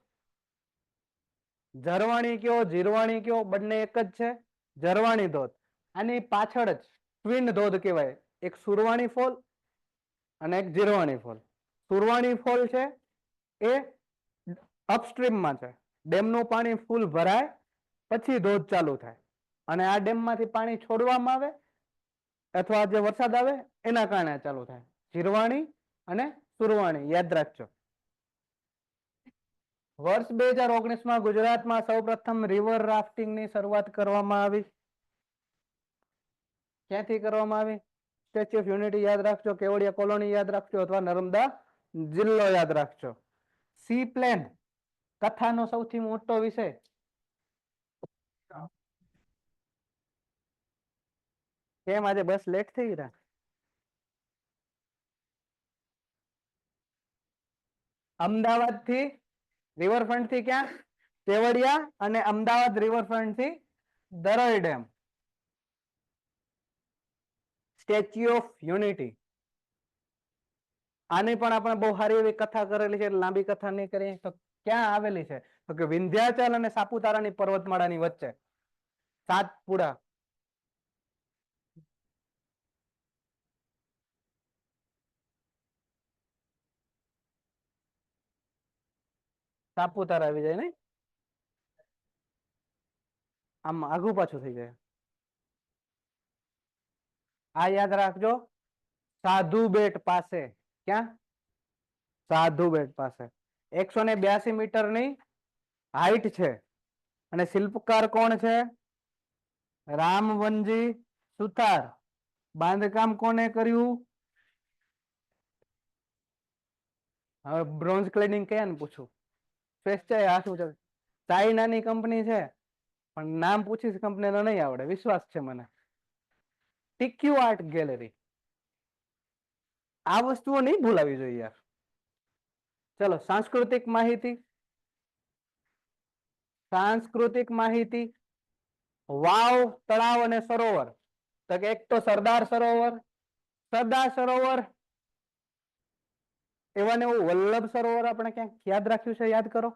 ઝરવાણી કયો જીરવાણી કયો બંને એક જ છે. ઝરવાણી ધોધ. આની પાછળ જ ટ્વિન ધોધ કહેવાય. એક સુરવાણી ફોલ અને એક જીરવાણી ફોલ. સુરવાણી ફોલ છે એ અપસ્ટ્રીમમાં છે. ડેમનું પાણી ફૂલ ભરાય પછી ધોધ ચાલુ થાય. અને આ ડેમમાંથી પાણી છોડવામાં આવે અથવા જે વરસાદ આવે એના કારણે ચાલુ થાય. જીરવાણી અને સુરવાણી યાદ રાખજો. વર્ષ 2019માં ગુજરાતમાં સૌપ્રથમ રિવર રાફ્ટિંગની શરૂઆત કરવામાં આવી. ક્યાંથી કરવામાં આવી? સ્ટેચ્યુ ઓફ યુનિટી યાદ રાખજો, કેવડિયા કોલોની યાદ રાખજો અથવા નર્મદા જિલ્લો યાદ રાખજો. સી પ્લેન કથાનો સૌથી મોટો વિષય. કેમ આજે બસ લેટ થઈ ગયા? અમદાવાદ થી રિવરફ્રન્ટ થી ક્યાં? કેવડિયા અને અમદાવાદ રિવરફ્રન્ટ થી દરોઈ ડેમ, સ્ટેચ્યુ ઓફ યુનિટી. આની પણ આપણે બહુ સારી એવી કથા કરેલી છે, લાંબી કથા નહીં કરીએ તો ક્યાં આવેલી છે? તો કે વિંધ્યાચલ અને સાપુતારાની પર્વતમાળાની વચ્ચે, સાતપુડા. સાપુતારા આવી જાય ને, આમ આઘું પાછું થઈ જાય. આ યાદ રાખજો, સાધુ બેટ પાસે. ક્યાં? સાધુ બેટ પાસે. 182 મીટરની હાઈટ છે અને શિલ્પકાર કોણ છે? રામવનજી સુતાર. બાંધકામ કોને કર્યું? હવે બ્રોન્ઝ ક્લેડિંગ કયા ને પૂછું? સ્વેચ્છાએ આ શું છે? ચાઇનાની કંપની છે, પણ નામ પૂછીશ કંપનીનો નહીં આવડે, વિશ્વાસ છે મને. ટીક્યુ આર્ટ ગેલેરી. આ વસ્તુઓ નહીં ભૂલાવી જોઈએ યાર. ચલો, સાંસ્કૃતિક માહિતી. સાંસ્કૃતિક માહિતી. વાવ, તળાવ અને સરોવર. તો કે એક તો સરદાર સરોવર, સરદાર સરોવર. એવા ને એવું વલ્લભ સરોવર આપણે ક્યાંક યાદ રાખ્યું છે? યાદ કરો.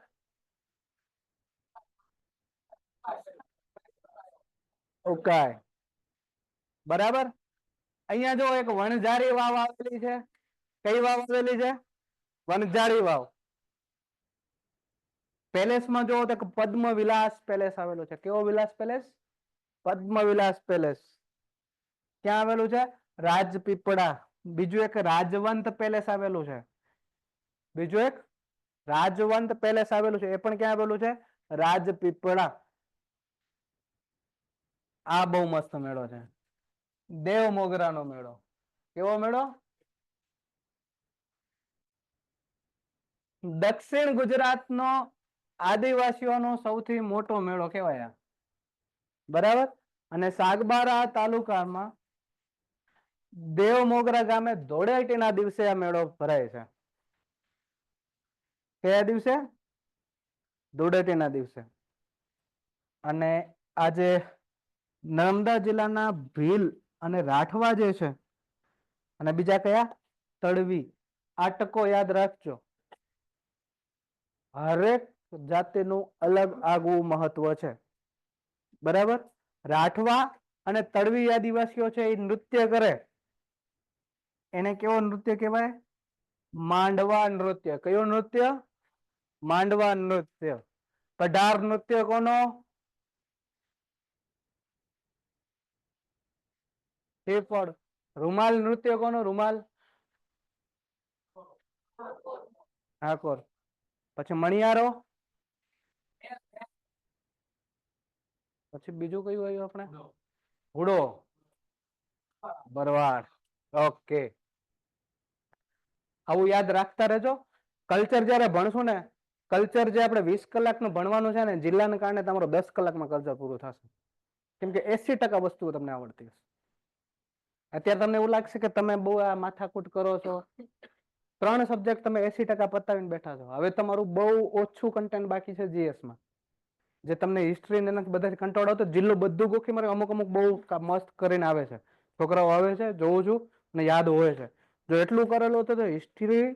ઓકે, બરાબર. અહીંયા જો એક વણઝારી વાવ આવેલી છે. કઈ વાવ આવેલી છે? વણઝારી વાવ. પેલેસમાં જો તો પદ્મ વિલાસ પેલેસ આવેલો છે. કેવો વિલાસ પેલેસ? પદ્મ વિલાસ પેલેસ. ક્યાં આવેલું છે? રાજપીપળા. બીજું એક રાજવંત પેલેસ આવેલું છે. બીજું એક રાજવંત પેલેસ આવેલું છે. એ પણ ક્યાં આવેલું છે? રાજપીપળા. આ બહુ મસ્ત મેળો છે, દેવ મોગરાનો મેળો. કેવો મેળો? દક્ષિણ ગુજરાતનો આદિવાસીઓનો સૌથી મોટો મેળો કહેવાય. બરાબર. અને સાગબારા તાલુકામાં દેવ મોગરા ગામે ધોળેટીના દિવસે આ મેળો ભરાય છે. કયા દિવસે? ધૂળેટીના દિવસે. અને આજે નર્મદા જિલ્લાના ભીલ અને રાઠવા જે છે, અને બીજા કયા? તળવી. આ ટકો યાદ રાખજો. હરેક જાતિનું અલગ આગવું મહત્વ છે. બરાબર. રાઠવા અને તળવી આદિવાસીઓ છે, એ નૃત્ય કરે. એને કેવો નૃત્ય કહેવાય? માંડવા નૃત્ય. કયું નૃત્ય? માંડવા નૃત્ય. કઢાર નૃત્ય કોનો? શ્રીફળ. રૂમાલ નૃત્ય કોનો? રૂમાલ. ઠાકોર. પછી મણિયારો. પછી બીજું કયું આવ્યું આપણે? હુડો. ભરવાડ. ઓકે, આવું યાદ રાખતા રહેજો. કલ્ચર જયારે ભણશું ને, કલ્ચર જે આપણે 20 કલાકનું ભણવાનું છે ને, જિલ્લાને કારણે તમારું 10 કલાકમાં કલ્ચર પૂરું થશે. કેમ કે 80% વસ્તુઓ તમને આવડતી હશે. અત્યારે તમને એવું લાગશે કે તમે બહુ આ માથાકૂટ કરો છો. 3 સબ્જેક્ટ તમે 80% પતાવીને બેઠા છો. હવે તમારું બહુ ઓછું કન્ટેન્ટ બાકી છે GS માં. જે તમને હિસ્ટ્રી ને બધાથી કંટાળો આવતો, જિલ્લો બધું ગોખી મારે, અમુક અમુક બહુ મસ્ત કરીને આવે છે. છોકરાઓ આવે છે, જોઉં છું અને યાદ હોય છે. જો એટલું કરેલું હતું તો હિસ્ટ્રી,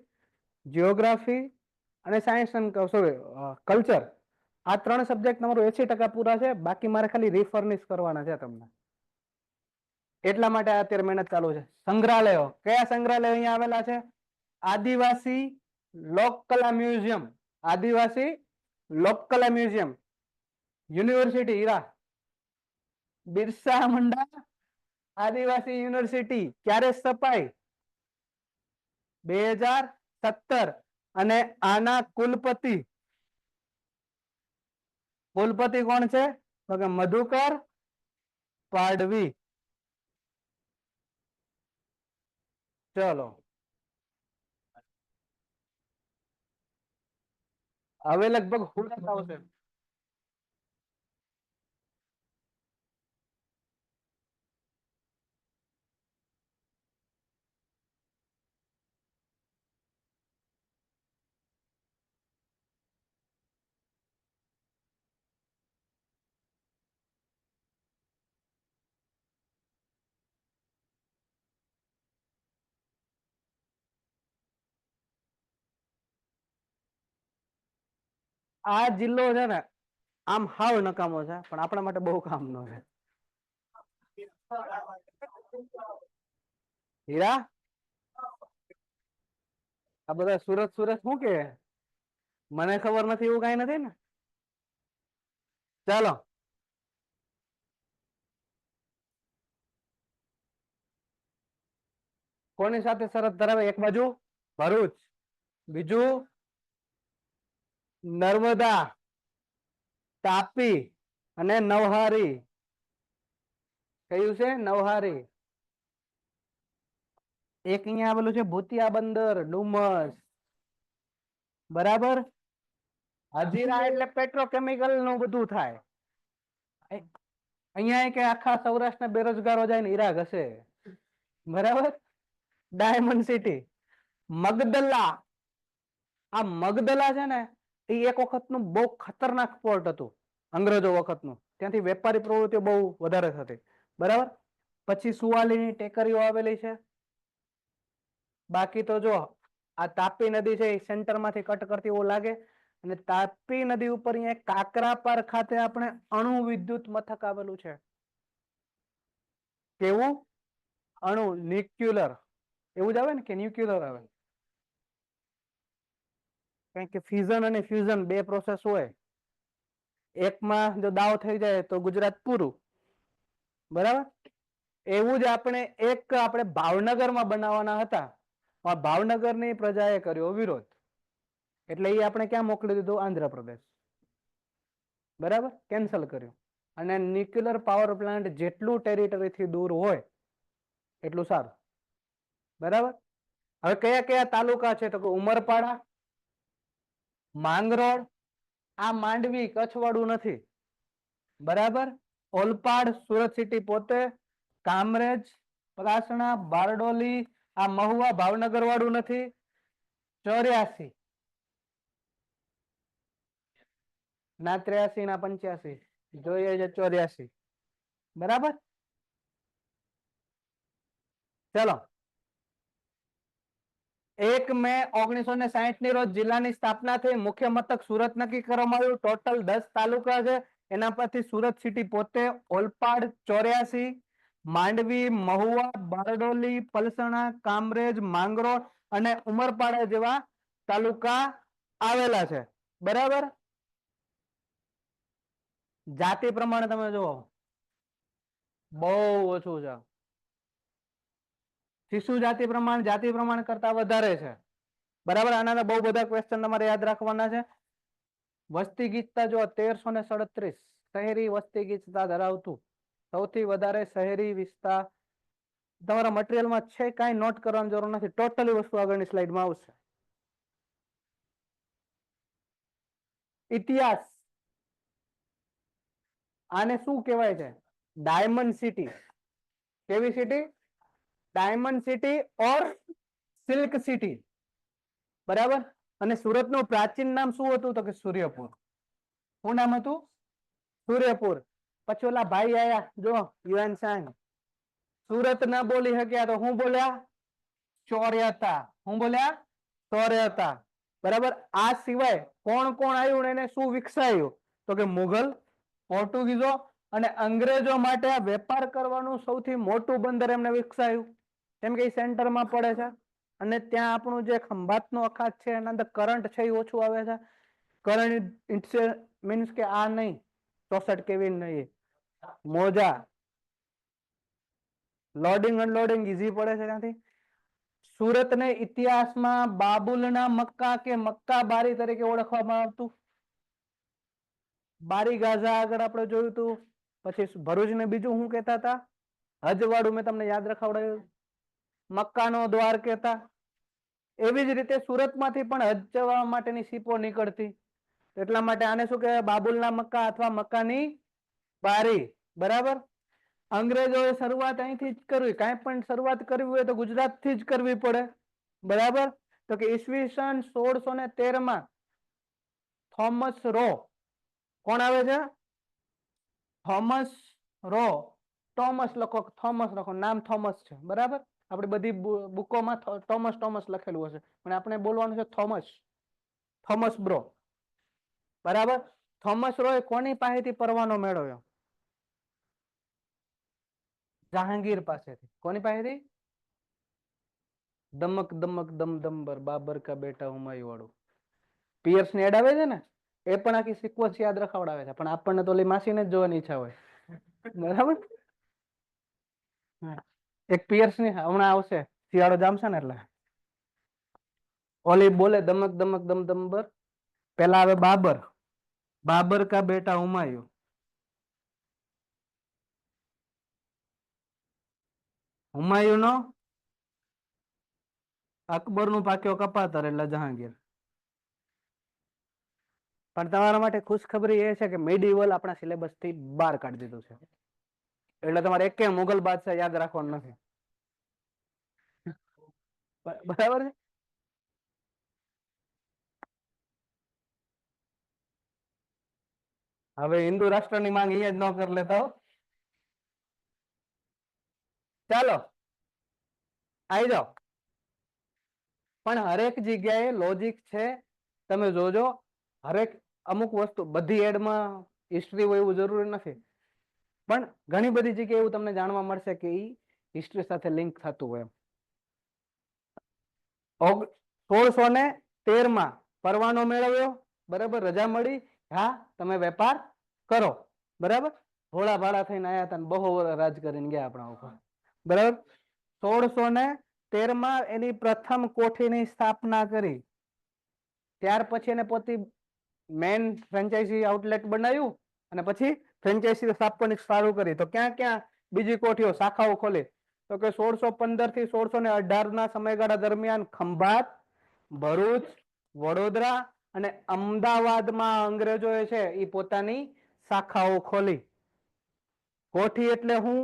જીઓગ્રાફી અને સાયન્સ અને સોરી કલ્ચર, આ 3 સબ્જેક્ટ તમારું 80% પૂરા છે. બાકી મારે ખાલી રિફર્નિશ કરવાના છે તમને. એટલા માટે અત્યારે મહેનત ચાલુ છે. સંગ્રહાલયો. કયા સંગ્રહાલયો અહીંયા આવેલા છે? આદિવાસી લોકકલા મ્યુઝિયમ. આદિવાસી લોકકલા મ્યુઝિયમ. યુનિવર્સિટી હીરા. બિરસા મુંડા આદિવાસી યુનિવર્સિટી ક્યારે સ્થપાઈ? 2017. અને આના કુલપતિ, કુલપતિ કોણ છે? તો કે મધુકર પાડવી. ચલો, હવે લગભગ હુડક આવશે. આ જિલ્લો છે ને આમ હાવ નકામો છે પણ આપણા માટે બહુ કામનો છે. હીરા આ બધા સુરત સુરત શું કે મને ખબર નથી એવું કઈ નથી ને. ચાલો કોની સાથે શરત ધરાવે? એક બાજુ ભરૂચ, બીજું નર્મદા, તાપી અને નવહારી. કયું છે? નવહારી. એક અહીંયા આવેલું છે ભૂતિયા બંદર, ડુમસ. બરાબર. હજીરા એટલે પેટ્રોકેમિકલ નું બધું થાય. અહીંયા કે આખા સૌરાષ્ટ્રના બેરોજગારો જાય ને ઈરા ઘસે. બરાબર. Diamond city. મગદલા. આ મગદલા છે ને એ એક વખતનું બહુ ખતરનાક પોર્ટ હતું અંગ્રેજો વખતનું. ત્યાંથી વેપારી પ્રવૃત્તિઓ બહુ વધારે થતી. બરાબર. પછી સુવાલીની ટેકરીઓ આવેલી છે. બાકી તો જો આ તાપી નદી છે એ સેન્ટર માંથી કટ કરતી એવું લાગે. અને તાપી નદી ઉપર અહીંયા કાકરાપાર ખાતે આપણે અણુ વિદ્યુત મથક આવેલું છે. કેવું? અણુ, ન્યુક્યુલર. એવું જ આવે ને કે ન્યુક્યુલર આવે? કારણ કે ફ્યુઝન અને ફ્યુઝન બે પ્રોસેસ હોય. એકમાં જો દાવ થઈ જાય તો ગુજરાત પૂરું. બરાબર. એવું જ આપણે ભાવનગરમાં બનાવવાના હતા. ભાવનગરની પ્રજાએ કર્યો વિરોધ. એટલે એ આપણે ક્યાં મોકલી દીધું? આંધ્રપ્રદેશ. બરાબર. કેન્સલ કર્યું. અને ન્યુક્લિયર પાવર પ્લાન્ટ જેટલું ટેરિટરીથી દૂર હોય એટલું સારું. બરાબર. હવે કયા કયા તાલુકા છે? તો કે ઉમરપાડા, માંગરોળ, આ માંડવી કચ્છ વાળું નથી. બરાબર. ઓલપાડ સુરત સિટી પોતે, કામરેજ, પલાસણા, બારડોલી, આ મહુવા ભાવનગર વાળું નથી. 84 ના 83 ના 85 જોઈએ છે 84. બરાબર. ચલો 1 મે 1960 ની રોજ જિલ્લાની સ્થાપના થઈ. મુખ્ય મથક સુરત નક્કી કરવામાં આવ્યું. ટોટલ 10 તાલુકા છે. એના પરથી સુરત સિટી પોતે, ઓલપાડ 84, માંડવી, મહુવા, બારડોલી, પલસણા, કામરેજ, માંગરોળ અને ઉમરપાડા જેવા તાલુકા આવેલા છે. બરાબર. જાતિ પ્રમાણે તમે જુઓ બહુ ઓછું છે. શિશુ જાતિ પ્રમાણ કરતા વધારે છે. બરાબર. આના બહુ બધા ક્વેશ્ચન તમારે યાદ રાખવાના છે. વસ્તી ગીતતા જો 1337 શહેરી વસ્તી ગીતતા ધરાવતું સૌથી વધારે શહેરી વિસ્તાર. તમારા મટીરિયલમાં છે કાંઈ નોટ કરવાની જરૂર નથી. ટોટલી વસ્તુ આગળની સ્લાઇડમાં આવશે. ઇતિહાસ. આને શું કહેવાય છે? Diamond city. કેવી સિટી? ડાયમંડ સિટી ઓર સિલ્ક સિટી. બરાબર. અને સુરતનું પ્રાચીન નામ શું હતું? તો કે સૂર્યપુર. શું નામ હતું? સૂર્યપુર. પછી ઓલા ભાઈ આયા જો યુએન સાંગ સુરત ના બોલી શક્યા તો હું બોલ્યા? ચોર્યતા. હું બોલ્યા? ચોર્યતા. બરાબર. આ સિવાય કોણ કોણ આવ્યું ને એને શું વિકસાયું? તો કે મુઘલ, પોર્ટુગીઝો અને અંગ્રેજો માટે આ વેપાર કરવાનું સૌથી મોટું બંદર એમને વિકસાયું. કેમ કે સેન્ટરમાં પડે છે. અને ત્યાં આપણું જે ખંભાતનો અખાત છે એના અંદર કરંટ છે એ ઓછું આવે છે. કરંટ મીન્સ કે આ નહીં 64 કેવી નહીં, મોજા લોડિંગ અનલોડિંગ ઈઝી પડે છે ત્યાંથી. સુરતને ઇતિહાસમાં બાબુલના મક્કા કે મક્કા બારી તરીકે ઓળખવામાં આવતું. બારી ગાઝા આગળ આપણે જોયું હતું. પછી ભરૂચને બીજું શું કહેતા હતા? હજવાડું. મેં તમને યાદ રખાવડાવ્યું. મક્કાનો દ્વાર કહેતા. એવી જ રીતે સુરતમાંથી પણ હજ જવા માટેની શીપો નીકળતી. એટલા માટે આને શું કહેવાય? બાબુલના મક્કા અથવા મક્કાની બારી. બરાબર. અંગ્રેજોએ શરૂઆત અહીંથી જ કરવી. કાંઈ પણ શરૂઆત કરવી હોય તો ગુજરાતથી જ કરવી પડે. બરાબર. તો કે ઈસવીસન 1613 થોમસ રો. કોણ આવે છે? Thomas Roe. ટોમસ લખો, થોમસ લખો. નામ થોમસ છે. બરાબર. આપણી બધી બુકોમાં ટોમસ ટોમસ લખેલું હશે પણ આપણે બોલવાનું છે થોમસ. Thomas bro. બરાબર. થોમસ રોય કોની પાસેથી પરવાનો મેળવ્યો? જહાંગીર પાસેથી. કોની પાસેથી? દમક દમક દમ દમબર બાબર કા બેટા હુમાયુ વાળું પિયર્સ ની એડ આવે છે ને, એ પણ આખી સિક્વન્સ યાદ રખાવડાવે છે, પણ આપણને તો ઓલી માસીને જ જોવાની ઈચ્છા હોય. બરાબર. એક પિયર્સ ની હમણાં આવશે, શિયાળો જામશે ને એટલે ઓલી બોલે દમક દમક દમ દમબર, પેલા આવે બાબર, બાબર કા બેટા હુમાયુ. હુમાયુ નો અકબર નું પાક્યો કપાતર એટલે જહાંગીર. પણ તમારા માટે ખુશખબરી એ છે કે મેડિવલ આપણા સિલેબસ થી બહાર કાઢી દીધું છે, એટલે તમારે એક મુગલ બાદશાહ યાદ રાખવાનું નથી. બરાબર છે. હવે હિન્દુ રાષ્ટ્રની માંગ અહીંયા જ ન કરી લેતા હો. ચાલો આવી જાઓ. પણ હરેક જગ્યાએ લોજિક છે, તમે જોજો. હરેક અમુક વસ્તુ બધી એડમાં હિસ્ટ્રી હોય એવું જરૂરી નથી, પણ ઘણી બધી જગ્યાએ એવું તમને જાણવા મળશે કે ઈ હિસ્ટ્રી સાથે લિંક થતું હોય. 1613 માં પરવાનો મેળવ્યો, બરાબર. રજા મળી, હા તમે વેપાર કરો, બરાબર. ભોળા ભાળા થઈને આયા હતા, બહુ રાજ કરીને ગયા આપણા ઉપર, બરાબર. 1613 માં એની પ્રથમ કોઠીની સ્થાપના કરી. ત્યાર પછી એને પોતે મેન ફ્રેન્ચાઇઝી આઉટલેટ બનાવ્યું, અને પછી ફ્રેન્ચાઇઝી સ્થાપવાની ચાલુ કરી. તો ક્યાં ક્યાં બીજી કોઠીઓ શાખાઓ ખોલી? તો કે 1615 થી 1618 ના સમયગાળા દરમિયાન ખંભાત, ભરૂચ, વડોદરા અને અમદાવાદમાં અંગ્રેજોએ છે એ પોતાની શાખાઓ ખોલી. કોઠી એટલે હું?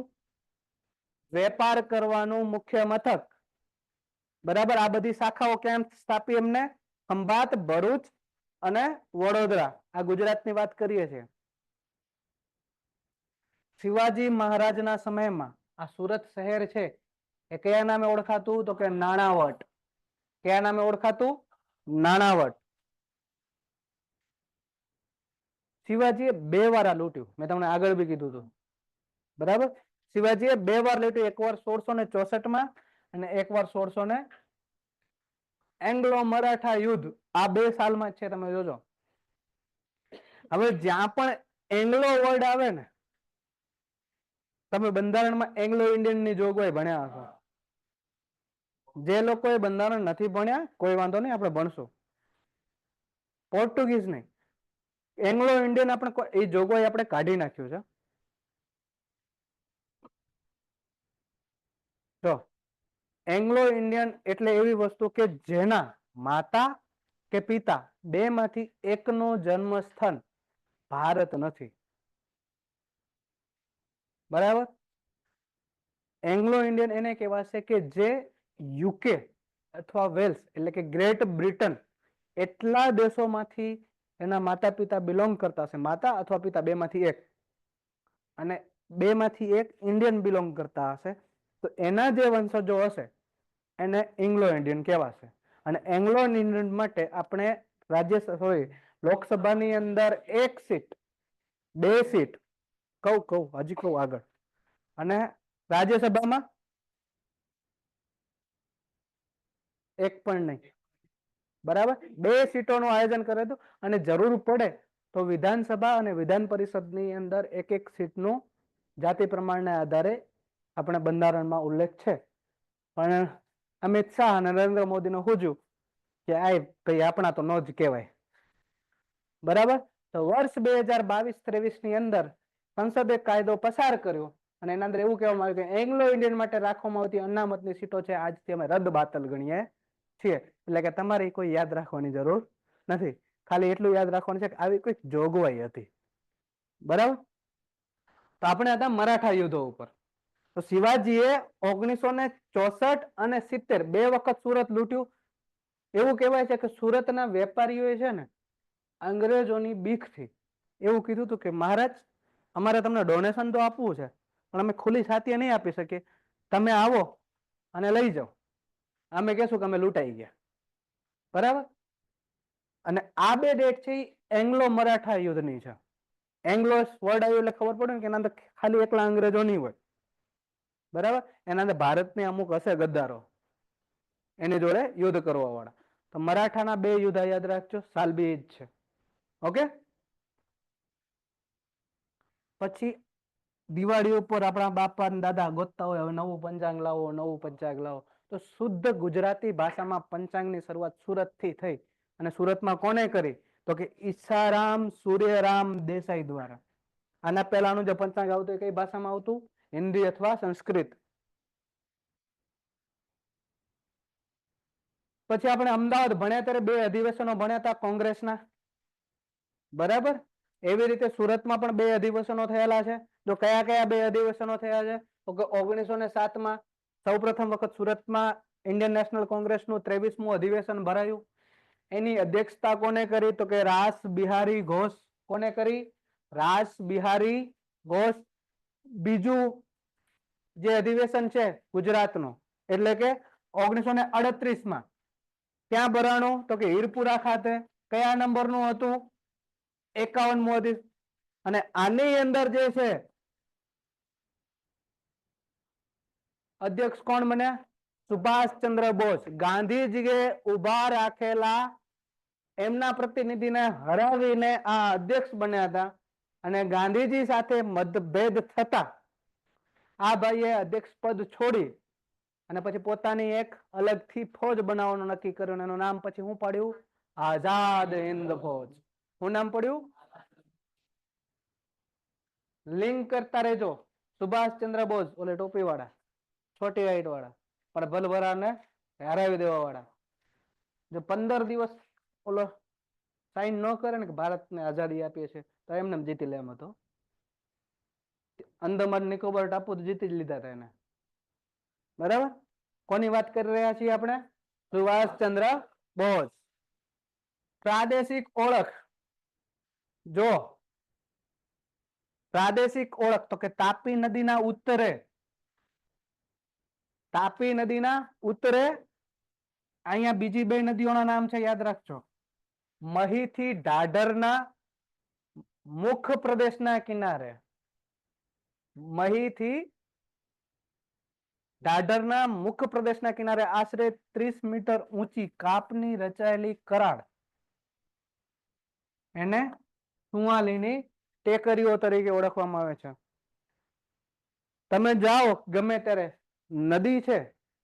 વેપાર કરવાનું મુખ્ય મથક, બરાબર. આ બધી શાખાઓ ક્યાં સ્થાપી એમને? ખંભાત, ભરૂચ અને વડોદરા. આ ગુજરાતની વાત કરીએ છીએ. શિવાજી મહારાજના સમયમાં આ સુરત શહેર છે એ કયા નામે ઓળખાતું? તો કે નાણાવટ. કયા નામે ઓળખાતું? નાણાવટ. શિવાજીએ 2 વાર આ લૂંટ્યું, મેં તમને આગળ બી કીધું હતું, બરાબર. શિવાજીએ 2 વાર લૂંટ્યું, એક વાર 1664 માં અને એક વાર 1600 એંગ્લો મરાઠા યુદ્ધ. આ 2 સાલમાં જ છે, તમે જોજો. હવે જ્યાં પણ એંગ્લો વર્ડ આવે ને, તમે બંધારણમાં એંગ્લો ઇન્ડિયન ની જોગવાઈ ભણ્યા હશો. જે લોકોએ બંધારણ નથી ભણ્યા કોઈ વાંધો નહીં, આપણે ભણશું. પોર્ટુગીઝ નહીં, એંગ્લો ઇન્ડિયન આપણે એ જોગવાઈ આપણે કાઢી નાખ્યું છે. તો એંગ્લો ઇન્ડિયન એટલે એવી વસ્તુ કે જેના માતા કે પિતા 2 માંથી એકનો જન્મ સ્થાન ભારત નથી, બરાબર. એંગ્લો ઇન્ડિયન એને કહેવાશે કે જે યુકે અથવા વેલ્સ એટલે કે ગ્રેટ બ્રિટન એટલા દેશોમાંથી એના માતા પિતા બિલોંગ કરતા હશે, માતા અથવા પિતા 2 માંથી એક, અને 2 માંથી એક ઇન્ડિયન બિલોંગ કરતા હશે, તો એના જે વંશજો હશે એને એંગ્લો ઇન્ડિયન કહેવાશે. અને એંગ્લો ઇન્ડિયન માટે આપણે રાજ્યસભા લોકસભાની અંદર 1 સીટ, 2 સીટ, હજી કહું આગળ, અને રાજ્યસભામાં 1 પણ નહીં, બરાબર. 2 સીટોનું આયોજન કરે હતું, અને જરૂર પડે તો વિધાનસભા અને વિધાન પરિષદની અંદર 1 સીટનું જાતિ પ્રમાણના આધારે આપણે બંધારણમાં ઉલ્લેખ છે. પણ અમિત શાહ અને નરેન્દ્ર મોદીનું હુજું કે આ ભાઈ આપણા તો નો જ કહેવાય, બરાબર. તો વર્ષ 2022-23 ની અંદર સંસદે કાયદો પસાર કર્યો, અને એના અંદર એવું કહેવામાં આવ્યું કે એંગ્લો ઇન્ડિયન માટે રાખવામાં આવતી અનામતની સીટો છે આજથી અમે રદ બાતલ ગણીએ છીએ. એટલે કે તમારે કોઈ યાદ રાખવાની જરૂર નથી, ખાલી એટલું યાદ રાખવાનું છે કે આવી કોઈ જોગવાઈ હતી, બરાબર. તો આપણે હતા મરાઠા યુદ્ધો ઉપર. તો શિવાજીએ 1964 અને 70 2 વખત સુરત લૂંટ્યું. એવું કહેવાય છે કે સુરતના વેપારીઓએ છે ને અંગ્રેજોની બીકથી એવું કીધું હતું કે મહારાજ અમારે તમને ડોનેશન તો આપવું છે, પણ અમે ખુલ્લી છાતીએ નહીં આપી શકીએ, તમે આવો અને લઈ જાઓ, અમે કહેશું કે અમે લૂંટાઈ ગયા, બરાબર. અને આ બે ડેટ છે એ એંગ્લો મરાઠા યુદ્ધની છે. એંગ્લો વર્ડ આવ્યું એટલે ખબર પડે ને કે એના અંદર ખાલી એકલા અંગ્રેજો નહીં હોય, બરાબર. એના અંદર ભારતની અમુક હશે ગદ્દારો એની જોડે યુદ્ધ કરવા વાળા. તો મરાઠાના બે યુદ્ધ યાદ રાખજો, સાલ બી જ છે. ઓકે. પછી દિવાળી ઉપર આપણા બાપા ને દાદા ગોતતા હોય હવે નવું પંચાંગ લાવો, નવું પંચાંગ લાવો. તો શુદ્ધ ગુજરાતી ભાષામાં પંચાંગની શરૂઆત સુરત થી થઈ. અને સુરતમાં કોને કરી? તો કે ઈચ્છારામ સૂર્યરામ દેસાઈ દ્વારા. આના પહેલાનું જે પંચાંગ આવતું એ કઈ ભાષામાં આવતું? હિન્દી અથવા સંસ્કૃત. પછી આપણે અમદાવાદ ભણ્યા ત્યારે બે અધિવેશનો ભણ્યા હતા કોંગ્રેસના, બરાબર. એવી રીતે સુરતમાં પણ બે અધિવેશનો થયેલા છે. જો કયા કયા બે અધિવેશનો થયા છે? તો કે 1907 માં સૌ પ્રથમ વખત સુરતમાં ઇન્ડિયન નેશનલ કોંગ્રેસનું 23મું અધિવેશન ભરાયું. એની અધ્યક્ષતા કોને કરી? તો કે રાસ બિહારી ઘોષ. કોને કરી? રાસ બિહારી ઘોષ. બીજું જે અધિવેશન છે ગુજરાતનું એટલે કે 1938 માં ક્યાં ભરાણું? તો કે હીરપુરા ખાતે. કયા નંબરનું હતું? 51મું અધિવેશન. અને આની અંદર જે છે અધ્યક્ષ કોણ બન્યા? સુભાષચંદ્ર બોઝ. ગાંધીજીએ ઉભા રાખેલા એમના પ્રતિનિધિને હરાવીને આ અધ્યક્ષ બન્યા હતા. અને ગાંધીજી સાથે મતભેદ થતા આ ભાઈએ અધ્યક્ષ પદ છોડી અને પછી પોતાની એક અલગથી ફોજ બનાવવાનું નક્કી કર્યું. એનું નામ પછી શું પાડ્યું? આઝાદ હિન્દ ફોજ. શું નામ પડ્યું? લિંક કરતા રહેજો. સુભાષચંદ્ર બોઝ, ઓલે ટોપી વાળા, છોટી હાઈટ વાળા, પણ ભલભરાને હરાવી દેવા વાળા. જો 15 દિવસ ઓલો સાઈન ન કરે ને કે ભારતને આઝાદી આપીએ છે તો એમને જીતી લે એમ હતો. અંદમાન નિકોબાર ટાપુ જીતી જ લીધા હતા એને, બરાબર. કોની વાત કરી રહ્યા છીએ આપણે? સુભાષચંદ્ર બોઝ. પ્રાદેશિક ઓળખ. જો પ્રાદેશિક ઓળખ તો કે તાપી નદીના ઉત્તરે, તાપી નદીના ઉત્તરે અહીંયા બીજી બે નદીઓના નામ છે, યાદ રાખજો. મહી થી ઢાઢરના મુખ પ્રદેશના કિનારે, મહી થી ઢાઢરના મુખ પ્રદેશના કિનારે આશરે 30 મીટર ઊંચી કાપની રચાયેલી કરાડ એને સુવાલીની ટેકરીઓ તરીકે ઓળખવામાં આવે છે. તમે જાઓ ગમે ત્યારે નદી છે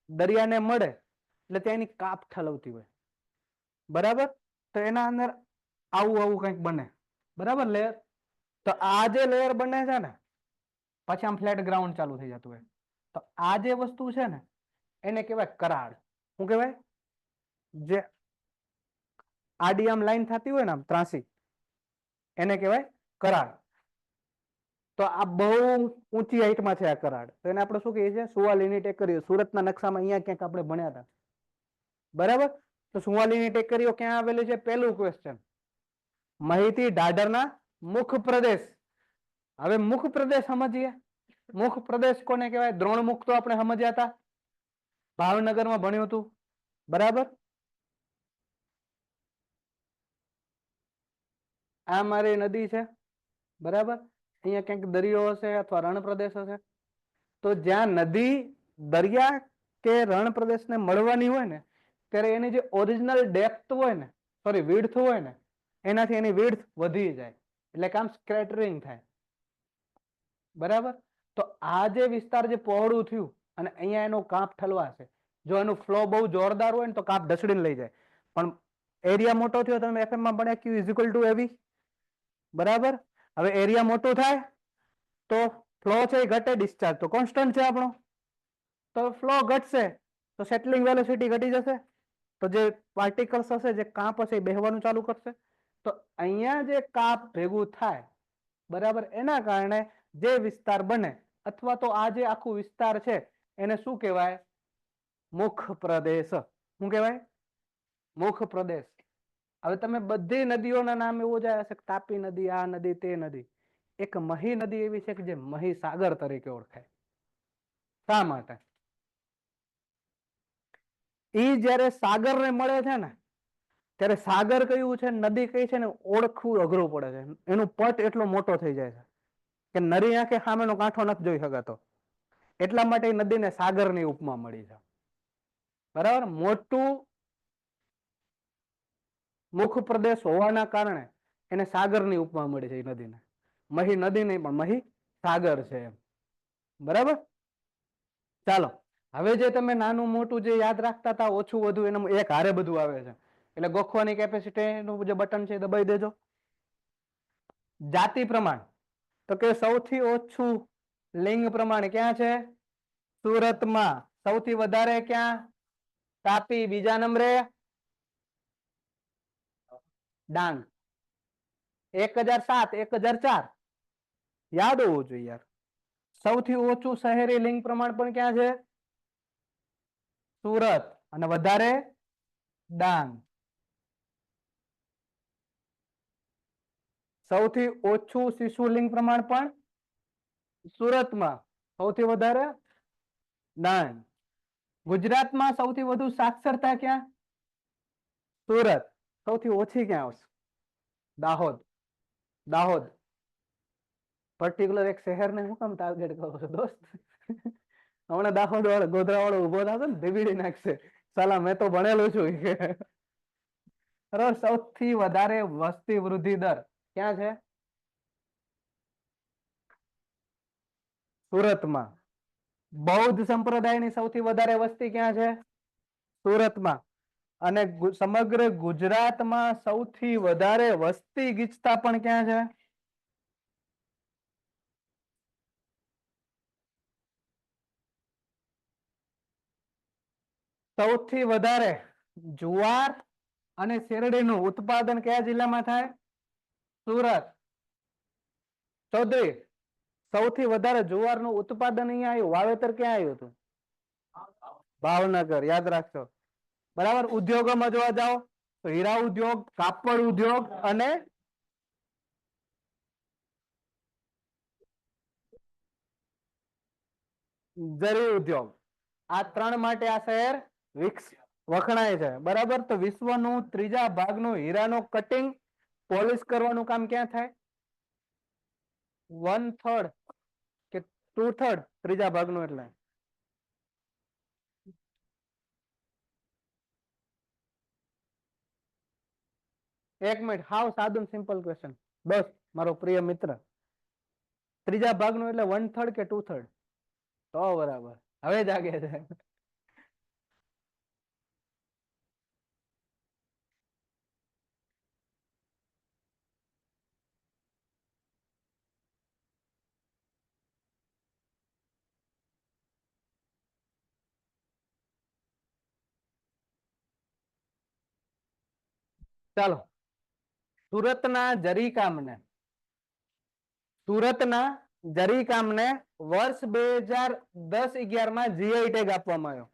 દરિયાને મળે એટલે તેની કાપ ઠલવતી હોય, બરાબર. તો એના અંદર આવું આવું કંઈક બને, બરાબર, લેયર. તો આ જે લેયર બને છે ને પછી આમ ફ્લેટ ગ્રાઉન્ડ ચાલુ થઈ જતું હોય. તો આ જે વસ્તુ છે ને એને કહેવાય કરાડ. શું કહેવાય? જે આડી આમ લાઈન થતી હોય ને આમ ત્રાસી, એને કહેવાય કરાડ. તો આ બહુ ઊંચી હાઈટમાં છે આ કરાડ. તો એને આપણે શું કહીએ છીએ? સુવાલીની ટેકરીઓ. સુરતના નકશામાં અહીંયા ક્યાંક આપણે ભણ્યા હતા, બરાબર. તો સુવાલીની ટેકરીઓ ક્યાં આવેલી છે? પહેલું ક્વેશ્ચન. માહિતી ઢાઢરના મુખ પ્રદેશ. હવે મુખ પ્રદેશ સમજીએ. મુખ પ્રદેશ કોને કહેવાય? દ્રોણમુખ તો આપણે સમજ્યા હતા, ભાવનગરમાં ભણ્યું હતું, બરાબર. આ મારી નદી છે, બરાબર. અહીંયા ક્યાંક દરિયો હશે અથવા રણ પ્રદેશ હશે. તો જ્યાં નદી દરિયા કે રણ પ્રદેશને મળવાની હોય ને ત્યારે એની જે ઓરિજિનલ ડેપ્થ હોય ને, સોરી વિડ્થ હોય ને, એનાથી એની વિડ્થ વધી જાય એટલે કે આમ સ્કેટરિંગ થાય, બરાબર. તો આ જે વિસ્તાર જે પહોળું થયું અને અહીંયા એનો કાપ ઠલવાશે. જો એનું ફ્લો બહુ જોરદાર હોય ને તો કાપ ઢસડીને લઈ જાય. પણ એરિયા મોટો થયો, તમે FM માં ભણ્યા Q is equal to AV, બરાબર. હવે એરિયા મોટો થાય તો ફ્લો છે એ ઘટે, ડિસ્ચાર્જ તો કોન્સ્ટન્ટ છે આપણો. તો ફ્લો ઘટશે તો સેટલિંગ વેલોસિટી ઘટી જશે. તો જે પાર્ટિકલ્સ હશે, જે કાપ હશે એ બેહવાનું ચાલુ કરશે. તો અહીંયા જે કાપ ભેગું થાય, બરાબર, એના કારણે જે વિસ્તાર બને અથવા તો આ જે આખું વિસ્તાર છે એને શું કહેવાય? મુખ પ્રદેશ. શું કહેવાય? મુખ પ્રદેશ. હવે તમે બધી નદીઓના નામ એવું જાય હશે, તાપી નદી, આ નદી, તે નદી. એક મહી નદી એવી છે કે જે મહીસાગર તરીકે ઓળખાય. શા માટે? એ જ્યારે સાગરને મળે છે ને ત્યારે સાગર કયું છે, નદી કઈ છે ને ઓળખવું અઘરું પડે છે. એનું પટ એટલો મોટો થઈ જાય છે કે નરી આંખે સામેનો કાંઠો નથી જોઈ શકાતો. એટલા માટે એ નદીને સાગરની ઉપમા મળી છે. બરાબર. મોટું મુખ પ્રદેશ હોવાના કારણે એને સાગરની ઉપમા મળી છે. એ નદીને મહી નદી નહીં પણ મહી સાગર છે એમ. બરાબર. ચાલો હવે જે તમે નાનું મોટું જે યાદ રાખતા હતા ઓછું વધુ એનું એક હારે બધું આવે છે. એટલે ગોખવાની કેપેસિટી નું જે બટન છે એ દબાઈ દેજો. જાતિ પ્રમાણ તો કે સૌથી ઓછું લિંગ પ્રમાણ ક્યાં છે? સુરતમાં. સૌથી વધારે ક્યાં? તાપી. બીજા નંબરે ડાંગ. 1007, 1004 યાદ હોવું જોઈએ યાર. સૌથી ઓછું શહેરી લિંગ પ્રમાણ પણ ક્યાં છે? સુરત. અને વધારે ડાંગ. સૌથી ઓછું શિશુ લિંગ પ્રમાણ પણ સુરતમાં. સૌથી વધારે ડાંગ. ગુજરાતમાં સૌથી વધુ સાક્ષરતા ક્યાં? સુરત. સૌથી ઓછી ક્યાં આવશે? દાહોદ. દાહોદ. પર્ટિક્યુલર એક શહેરને હું કામ ટાર્ગેટ કરો છો દોસ્ત? હમણાં દાહોદ વાળો ગોધરા વાળો ઉભો થશે ને ધીબીડી નાખશે. સાલા મેં તો ભણેલું છું. બરાબર. સૌથી વધારે વસ્તી વૃદ્ધિ દર ક્યાં છે? સુરતમાં. બૌદ્ધ સંપ્રદાયની સૌથી વધારે વસ્તી ક્યાં છે? સુરતમાં. અને સમગ્ર ગુજરાતમાં સૌથી વધારે વસ્તી ગીચતા પણ ક્યાં છે? સૌથી વધારે જુવાર અને શેરડીનું ઉત્પાદન કયા જિલ્લામાં થાય? સુરત. ચૌધરી સૌથી વધારે જુવારનું ઉત્પાદન અહીંયા આવ્યું. વાવેતર ક્યાં આવ્યું હતું? ભાવનગર. યાદ રાખજો. બરાબર. ઉદ્યોગોમાં જોવા જાઓ તો હીરા ઉદ્યોગ, કાપડ ઉદ્યોગ અને જરી ઉદ્યોગ. આ ત્રણ માટે આ શહેર વખણાય છે. બરાબર. તો વિશ્વનું ત્રીજા ભાગનું હીરાનું કટિંગ પોલિશ કરવાનું કામ ક્યાં થાય? 1/3 કે 2/3 ત્રીજા ભાગનું એટલે એક મિનિટ. હાવ સાદું સિમ્પલ ક્વેશ્ચન. બસ મારો પ્રિય મિત્ર, ત્રીજા ભાગનું એટલે 1/3 કે 2/3? તો બરાબર. હવે જાગે છે. ચાલો. સુરતના જરી કામને વર્ષ 2010-11 માં જીઆઈ ટેગ આપવામાં આવ્યો.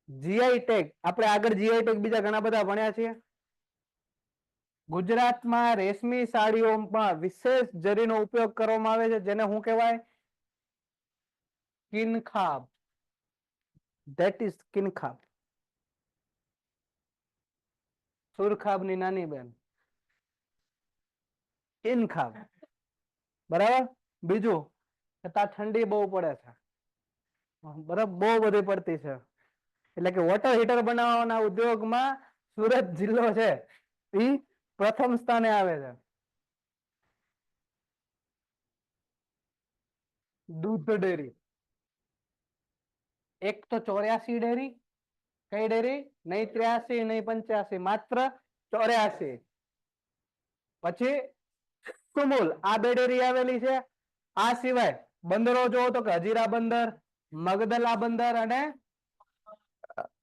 GI tag. આપણે આગળ જીઆઈ ટેગ બીજા ઘણા બધા ભણ્યા છીએ. ગુજરાતમાં રેશમી સાડીઓમાં વિશેષ જરીનો ઉપયોગ કરવામાં આવે છે જેને શું કહેવાય? કિનખાબ. That is કિનખાબ. સુરખાબની નાની બેન કિનખાબ. બરાબર. બીજું કે ત્યાં ઠંડી બહુ પડે છે. બરાબર. બહુ બધી પડતી છે. એટલે કે વોટર હીટર બનાવવાના ઉદ્યોગમાં સુરત જિલ્લો છે એ પ્રથમ સ્થાને આવે છે. દૂધ ડેરી. એક તો 84 ડેરી. કઈ ડેરી? નહીં 83 નહીં 85, માત્ર 84. પછી સુમુલ. આ બે ડેરી આવેલી છે. આ સિવાય બંદરો જોવો તો કે હજીરા બંદર, મગદલા બંદર અને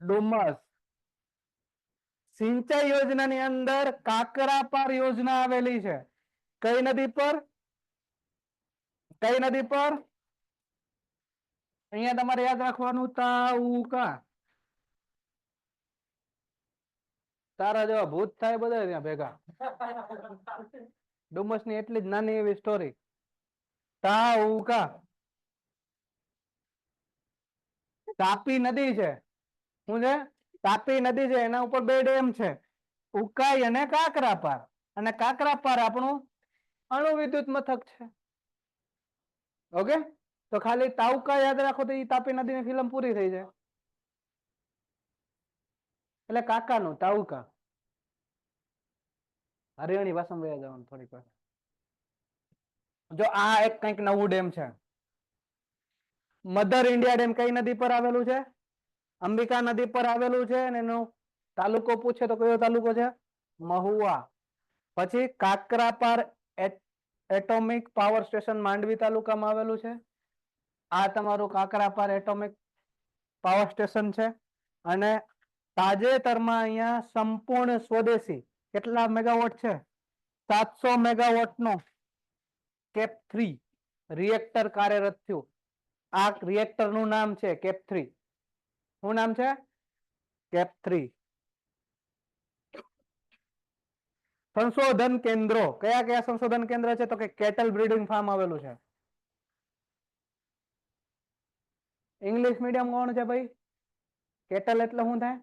ડુમસ. સિંચાઈ યોજનાની અંદર કાકરાપાર યોજના આવેલી છે. કઈ નદી પર? કઈ નદી પર? અહીંયા તમારે યાદ રાખવાનું તાઉકા. તારા જેવા ભૂત થાય બધા ત્યાં ભેગા. ડુમસ ની એટલી જ નાની એવી સ્ટોરી. તાઉકા. તાપી નદી છે. શું છે? તાપી નદી છે એના ઉપર બે ડેમ છે, ઉકાઈ અને કાકરાપાર. અને કાકરાપાર આપણું અણુ વિદ્યુત મથક છે. ઓકે, તો ખાલી તાઉકા યાદ રાખો તો એ તાપી નદીની ફિલ્મ પૂરી થઈ જાય. એટલે કાકાનું તાઉકા. હરિયાણી ભાષામાં વયા જવાનું થોડીક વાર. જો આ એક કંઈક નવું ડેમ છે. મધર ઇન્ડિયા ડેમ કઈ નદી પર આવેલું છે? અંબિકા નદી પર આવેલું છે અને એનો તાલુકો પૂછે તો કયો તાલુકો છે? મહુવા. પછી Kakrapar atomic power station Mandvi તાલુકામાં આવેલું છે. આ તમારું કાકરાપાર એટોમિક પાવર સ્ટેશન છે. અને તાજેતરમાં અહીંયા સંપૂર્ણ સ્વદેશી કેટલા મેગાવોટ છે? 700 મેગાવોટ નો કેપ 3 રિએક્ટર કાર્યરત થયું. આ રિએક્ટર નું નામ છે કેપ 3. શું નામ છે? કેપ 3. સંશોધન કેન્દ્રો કયા કયા સંશોધન કેન્દ્ર છે? તો કે કેટલ બ્રીડિંગ ફાર્મ આવેલું છે. ઇંગ્લિશ મીડિયમ કોણ છે ભાઈ? કેટલ એટલે શું થાય?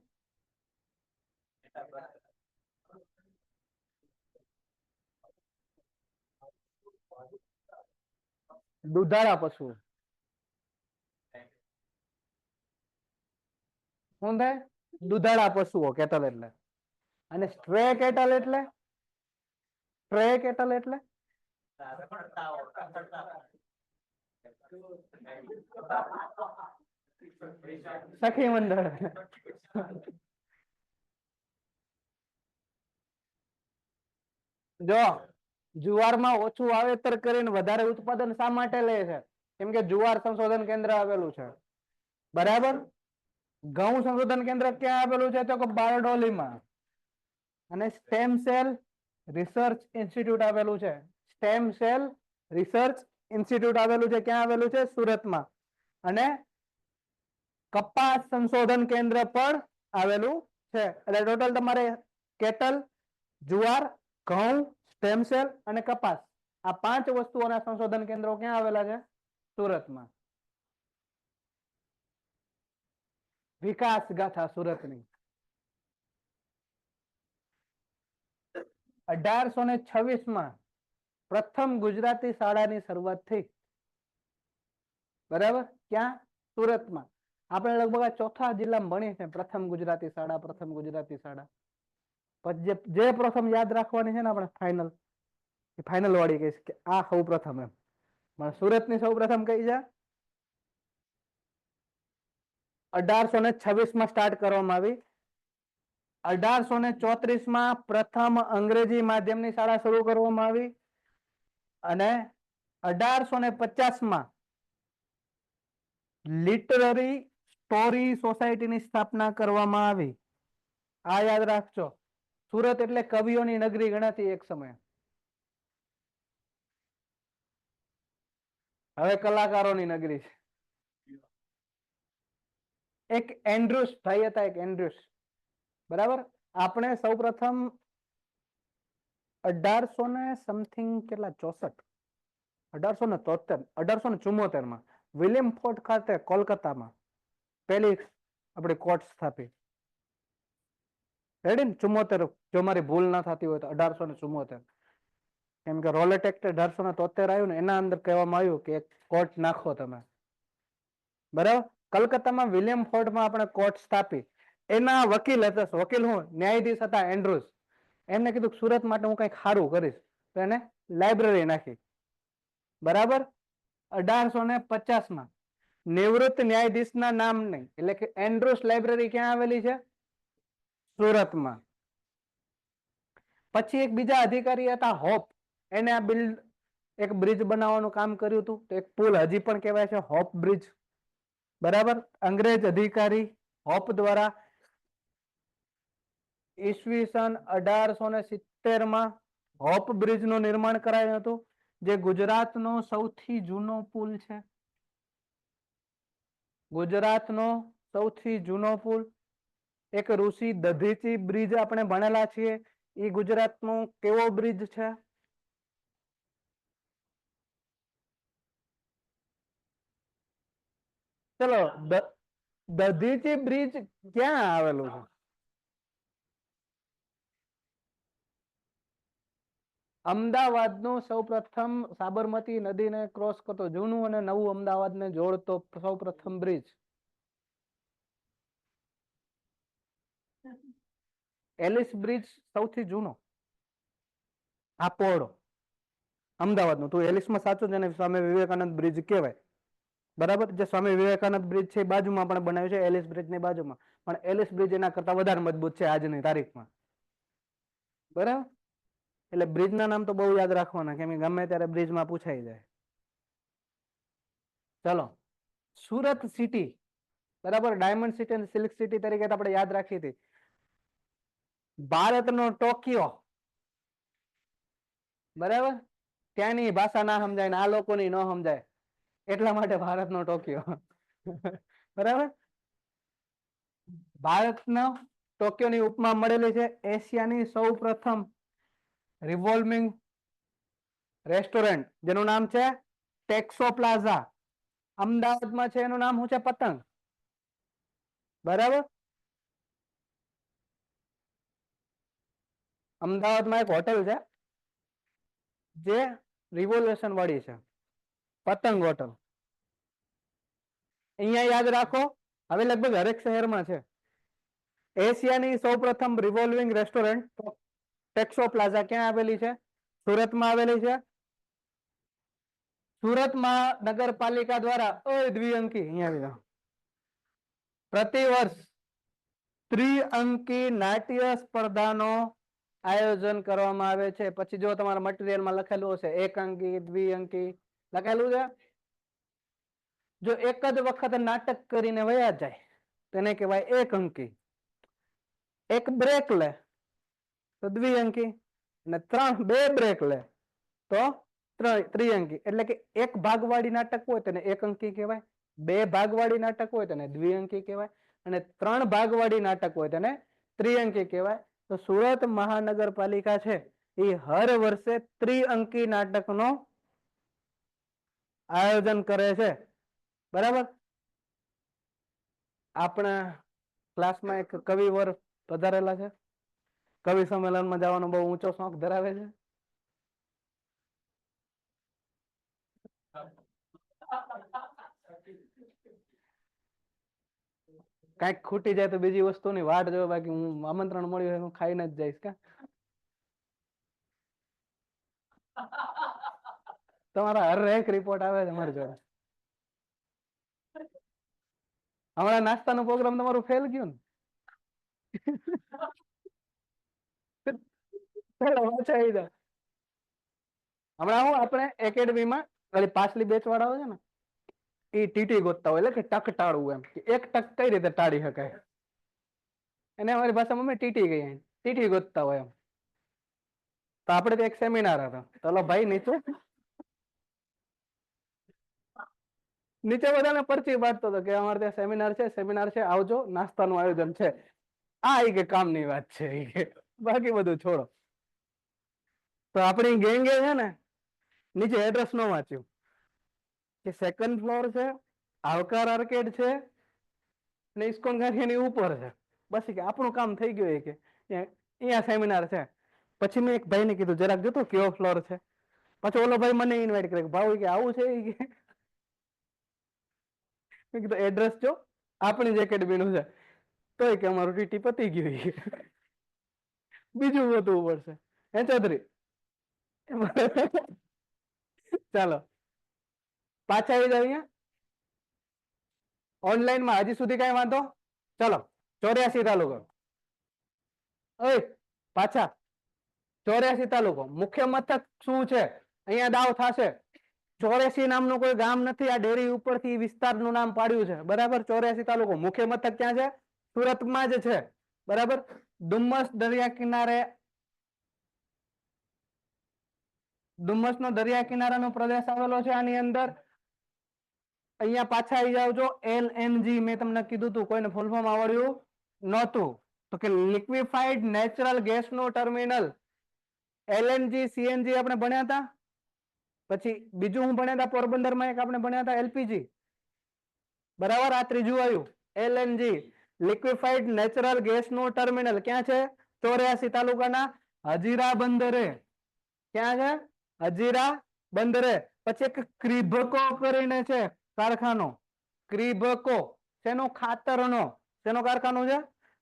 દુધાળા પશુ. શું થાય? દુધાળા પશુઓ કેટલ એટલે. અને સ્ટ્રે કેટલ એટલે? સ્ટ્રે કેટલ એટલે સખી મંડળ. જો જુવારમાં ઓછું વાવેતર કરીને વધારે ઉત્પાદન શા માટે લે છે? કેમ કે જુવાર સંશોધન કેન્દ્ર આવેલું છે. બરાબર. ઘઉં સંશોધન કેન્દ્ર ક્યાં આવેલું છે? તો કે બારડોલીમાં. અને સ્ટેમ સેલ રિસર્ચ ઇન્સ્ટિટ્યૂટ આવેલું છે. સ્ટેમ સેલ રિસર્ચ ઇન્સ્ટિટ્યૂટ આવેલું છે. ક્યાં આવેલું છે? સુરતમાં. અને કપાસ સંશોધન કેન્દ્ર પણ આવેલું છે. એટલે ટોટલ તમારે કેટલ, જુવાર, ઘઉં, સ્ટેમ સેલ અને કપાસ આ 5 વસ્તુઓના સંશોધન કેન્દ્રો ક્યાં આવેલા છે? સુરતમાં. વિકાસ ગાથા સુરતની. 1826 પ્રથમ ગુજરાતી શાળાની શરૂઆત થઈ. બરાબર. ક્યાં? સુરતમાં. આપણે લગભગ આ ચોથા જિલ્લામાં ભણીએ છીએ પ્રથમ ગુજરાતી શાળા, પ્રથમ ગુજરાતી શાળા. પછી જે પ્રથમ યાદ રાખવાની છે ને આપણે ફાઇનલ વાળી કહીશ કે આ સૌ પ્રથમ એમ. સુરતની સૌ પ્રથમ કઈ છે? 1826 સ્ટાર્ટ કરવામાં આવી. 1834 પ્રથમ અંગ્રેજી માધ્યમની શાળા શરૂ કરવામાં આવી. અને 1850 લિટરરી સ્ટોરી સોસાયટીની સ્થાપના કરવામાં આવી. આ યાદ રાખજો. સુરત એટલે કવિઓની નગરી ગણાતી એક સમય. હવે કલાકારોની નગરી છે. એક એન્ડ્રુસ ભાઈ હતા, એક એન્ડ્રુસ. બરાબર. આપણે સૌ પ્રથમ 1800 સમથિંગ કેટલા 64 1874 વિલિયમ ફોર્ટ ખાતે કોલકાતામાં પહેલી આપણી કોર્ટ સ્થાપી. રેડી ને? 74 જો મારી ભૂલ ના થતી હોય તો 1874. કેમ કે રોલેટ એક્ટ 1873 આવ્યું ને એના અંદર કહેવામાં આવ્યું કે એક કોર્ટ નાખો તમે. બરાબર. કલકત્તામાં વિલિયમ ફોર્ટમાં આપણે કોર્ટ સ્થાપી. એના વકીલ હતા, વકીલ હું ન્યાયાધીશ હતા એન્ડ્રુસ. એમને કીધું સુરત માટે હું કઈક સારું કરીશ તો એને લાઇબ્રેરી નાખી. બરાબર. 1850 નિવૃત્ત ન્યાયાધીશના નામ નહીં એટલે કે એન્ડ્રુસ લાઇબ્રેરી ક્યાં આવેલી છે? સુરતમાં. પછી એક બીજા અધિકારી હતા હોપ. એને આ એક બ્રિજ બનાવવાનું કામ કર્યું હતું. તો એક પુલ હજી પણ કહેવાય છે હોપ બ્રિજ. બરાબર. અંગ્રેજ અધિકારી હોપ દ્વારા ઈસવીસન 1870 હોપ બ્રિજ નું નિર્માણ કરાયું હતું, જે ગુજરાતનો સૌથી જૂનો પુલ છે. ગુજરાતનો સૌથી જૂનો પુલ. એક ઋષિ દધીચી બ્રિજ આપણે ભણેલા છીએ. એ ગુજરાતનો કેવો બ્રિજ છે? ચલો દધીચી બ્રિજ ક્યાં આવેલું છે? અમદાવાદનું સૌ પ્રથમ સાબરમતી નદીને ક્રોસ કરતો જૂનું અને નવું અમદાવાદને જોડતો સૌ પ્રથમ બ્રિજ. એલિસ બ્રિજ સૌથી જૂનો. આ પહોળો અમદાવાદનો. તું એલિસમાં સાચું છે ને, સ્વામી વિવેકાનંદ બ્રિજ કહેવાય. બરાબર. જે સ્વામી વિવેકાનંદ બ્રિજ છે એ બાજુમાં પણ બનાવ્યું છે, એલિસ બ્રિજ ની બાજુમાં. પણ એલિસ બ્રિજ એના કરતા વધારે મજબૂત છે આજની તારીખમાં. બરાબર. એટલે બ્રિજ ના નામ તો બહુ યાદ રાખવાના, કેમ કે ગમે ત્યારે બ્રિજમાં પૂછાઈ જાય. ચલો, સુરત સિટી, બરાબર, ડાયમંડ સિટી અને સિલ્ક સિટી તરીકે આપણે યાદ રાખી હતી. ભારતનો ટોક્યો, બરાબર. ત્યાંની ભાષા ના સમજાય ને આ લોકોની ન સમજાય, એટલા માટે ભારતનો ટોક્યો. બરાબર. ભારતનો ટોક્યોની ઉપમા મળેલી છે એશિયાની સૌ પ્રથમ રિવોલ્વિંગ રેસ્ટોરન્ટ, જેનું નામ છે ટેક્સો પ્લાઝા. અમદાવાદમાં છે, એનું નામ શું છે? પતંગ. બરાબર. અમદાવાદમાં એક હોટેલ છે જે રિવોલ્યુશન વાળી છે, પતંગ હોટલ. અહીંયા યાદ રાખો, હવે લગભગ હરેક શહેરમાં છે. એશિયાની સૌ પ્રથમ રિવોલ્વિંગ રેસ્ટોરન્ટ ટેક્સો પ્લાઝા ક્યાં આવેલી છે? સુરતમાં આવેલી છે. સુરત મહાનગરપાલિકા દ્વારા દ્વિઅંકી, અહીંયા આવી જાઓ, પ્રતિવર્ષ ત્રિઅંકી નાટ્ય સ્પર્ધાનો આયોજન કરવામાં આવે છે. પછી જો તમારા મટીરિયલમાં લખેલું હશે એક અંકી, દ્વિઅંકી લખેલું છે. જો એક જ વખત નાટક કરીને વયા જાય તેને કહેવાય એક અંકી. એક બ્રેક લે તો દ્વિઅંકી, અને બે બ્રેક લે તો ત્રિઅંકી. એટલે કે એક ભાગવાળી નાટક હોય તેને એક અંકી કહેવાય, બે ભાગવાળી નાટક હોય તેને દ્વિઅંકી કહેવાય, અને 3 ભાગવાળી નાટક હોય તેને ત્રિઅંકી કહેવાય. તો સુરત મહાનગરપાલિકા છે એ હર વર્ષે ત્રિઅંકી નાટકનો આયોજન કરે છે. બરાબર. આપણા ક્લાસમાં એક કવિવર પધારેલા છે, કવિ સંમેલનમાં જવાનો બહુ ઊંચો શોખ ધરાવે છે. કઈક ખૂટી જાય તો બીજી વસ્તુની વાટ જોવે, બાકી હું આમંત્રણ મળ્યું હોય હું ખાઈને જ જઈશ. કા તમારા હર એક રિપોર્ટ આવે છે મારી જોડે. હમણાં નાસ્તાનો પ્રોગ્રામ તમારું ફેલ ગયું ને. હમણાં હું આપણે એકેડમીમાં પાછલી બેચ વાળા હોય છે ને, એ ટીટી ગોતતા હોય, એટલે કે ટક ટાળવું, એમ કે એક ટક કઈ રીતે ટાળી શકાય. એને અમારી ભાષામાં અમે ટીટી કહીએ, ટીટી ગોતતા હોય એમ. તો આપણે તો એક સેમિનાર હતો, ચલો ભાઈ નીચે નીચે બધાને પરચી બાંટતો હતો કે અમારે ત્યાં સેમિનાર છે, આવજો, નાસ્તાનું આયોજન છે. આ કે કામની વાત છે, બાકી બધું છોડો. તો આપણી ગેંગે છે ને નીચે એડ્રેસ ન વાંચ્યું કે સેકન્ડ ફ્લોર છે, આવકાર આર્કેડ છે, અને ઇસ્કોન ગાંધીની ઉપર છે. બસ કે આપણું કામ થઈ ગયું કે અહીંયા સેમિનાર છે. પછી મેં એક ભાઈને કીધું જરાક જોતો કયો ફ્લોર છે. પછી ઓલો ભાઈ મને ઇન્વાઇટ કરે, ભાવ કે આવું છે. મેં કીધું એડ્રેસ જો, આપણી જ એકેડમીનું છે. તોય કે અમારું ટીટી પતી ગયું, બીજું ગોતવું પડશે. હે ચૌધરી, ચાલો પાછા આવી જાવ અહીંયા. ઓનલાઈનમાં હજી સુધી કઈ વાંધો? ચલો 84 તાલુકો, પાછા 84 તાલુકો. મુખ્ય મથક શું છે? અહીંયા દાવ થશે. 84 નામનું કોઈ ગામ નથી, આ ડેરી ઉપરથી વિસ્તારનું નામ પાડ્યું છે. બરાબર. 84 તાલુકો. મુખ્ય મથક ક્યાં છે? સુરતમાં જ છે. બરાબર. ડુમ્મસ દરિયા કિનારે, ડુમ્મસનો દરિયા કિનારાનો પ્રદેશ આવેલો છે આની અંદર. અહીંયા પાછા આવી જાવજો. LNG મેં તમને કીધું તું, કોઈને ફૂલ ફોર્મ આવડ્યું નહોતું તો કે લિક્વિફાઈડ નેચરલ ગેસ નો ટર્મિનલ. LNG CNG આપણે ભણ્યા હતા. પછી બીજું હું ભણ્યા હતા પોરબંદરમાં, એક આપણે ભણ્યા હતા LPG. બરાબર. આ ત્રીજું આવ્યું LNG લિક્વિફાઈડ નેચરલ ગેસ નું ટર્મિનલ ક્યાં છે? 84 તાલુકાના હજીરા બંદરે. ક્યાં છે? હજીરા બંદરે. પછી એક ક્રિભકો કરીને છે કારખાનો. ક્રિભકો શેનો? ખાતરનો. શેનો કારખાનો છે?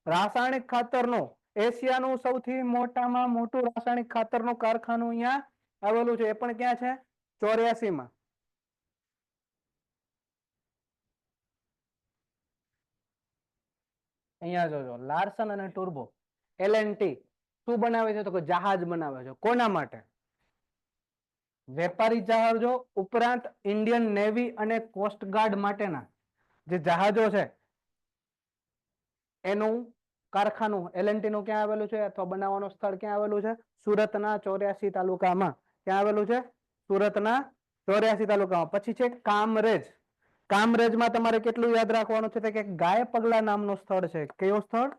રાસાયણિક ખાતરનો. એશિયાનું સૌથી મોટામાં મોટું રાસાયણિક ખાતરનું કારખાનું અહીંયા આવેલું છે. એ પણ ક્યાં છે? 84 માં. અહીંયા જોજો, લાર્સન અને ટુર્બો. LNT શું બનાવે છે? તો કે જહાજ બનાવે છે. કોના માટે? વેપારી જહાજો ઉપરાંત ઇન્ડિયન નેવી અને કોસ્ટગાર્ડ માટેના જે જહાજો છે એનું કારખાનું LNT નું ક્યાં આવેલું છે અથવા બનાવવાનું સ્થળ ક્યાં આવેલું છે? સુરતના 84 તાલુકામાં. ક્યાં આવેલું છે? સુરતના 84 તાલુકામાં. પછી છે કામરેજ. કામરેજમાં તમારે કેટલું યાદ રાખવાનું છે કે ગાય પગલા નામનું સ્થળ છે. કયું સ્થળ?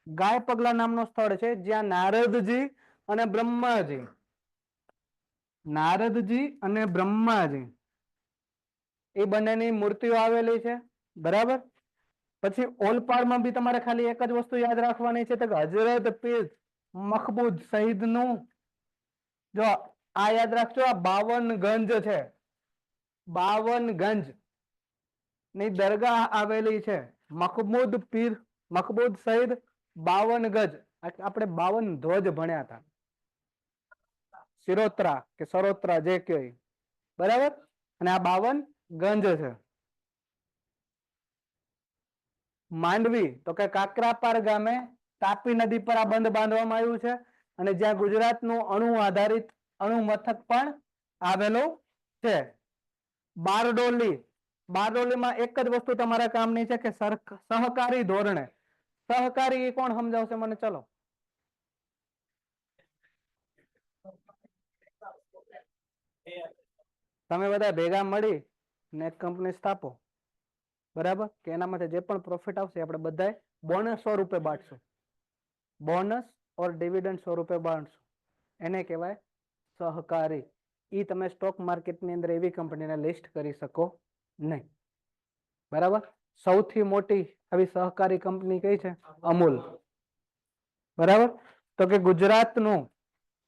ગાય પગલા નામનું સ્થળ છે જ્યાં નારદજી અને બ્રહ્માજી એ બંનેની મૂર્તિઓ આવેલી છે. બરાબર. પછી ઓલપાડમાં બી તમારે ખાલી એક જ વસ્તુ યાદ રાખવાની છે કે હજરત પીર મખબૂદ શહીદ નું, જો આ યાદ રાખજો, આ 52 ગંજ છે. 52 ગંજ ની દરગાહ આવેલી છે. મખબૂદ શહીદ 52 ગજ. આપણે 52 ધ્વજ ભણ્યા હતા. શિરોત્રા કે સરોત્રા જે કહેવાય. બરાબર. અને આ 52 ગંજ છે. માંડવી તો કે કાકરાપાર ગામે તાપી નદી પર આ બંધ બાંધવામાં આવ્યું છે અને જ્યાં ગુજરાતનું અણુ આધારિત અણુ મથક પણ આવેલું છે. બારડોલી. બારડોલીમાં એક જ વસ્તુ તમારા કામની છે કે સહકારી ધોરણે. સહકારી એ કોણ સમજાવશે મને? ચલો. તમે બધા ભેગા મળી ને એક કંપની સ્થાપો. બરાબર. કે એના માટે જે પણ પ્રોફિટ આવશે આપણે બધાય બોનસ સ્વરૂપે બાંટશું. બોનસ ઓર ડિવિડન્ડ સ્વરૂપે બાંટશું. એને કહેવાય સહકારી. ઈ તમે સ્ટોક માર્કેટની અંદર એવી કંપનીને લિસ્ટ કરી શકો નહીં. બરાબર. સૌથી મોટી આવી સહકારી કંપની કઈ છે? અમૂલ. બરાબર. તો કે ગુજરાતનું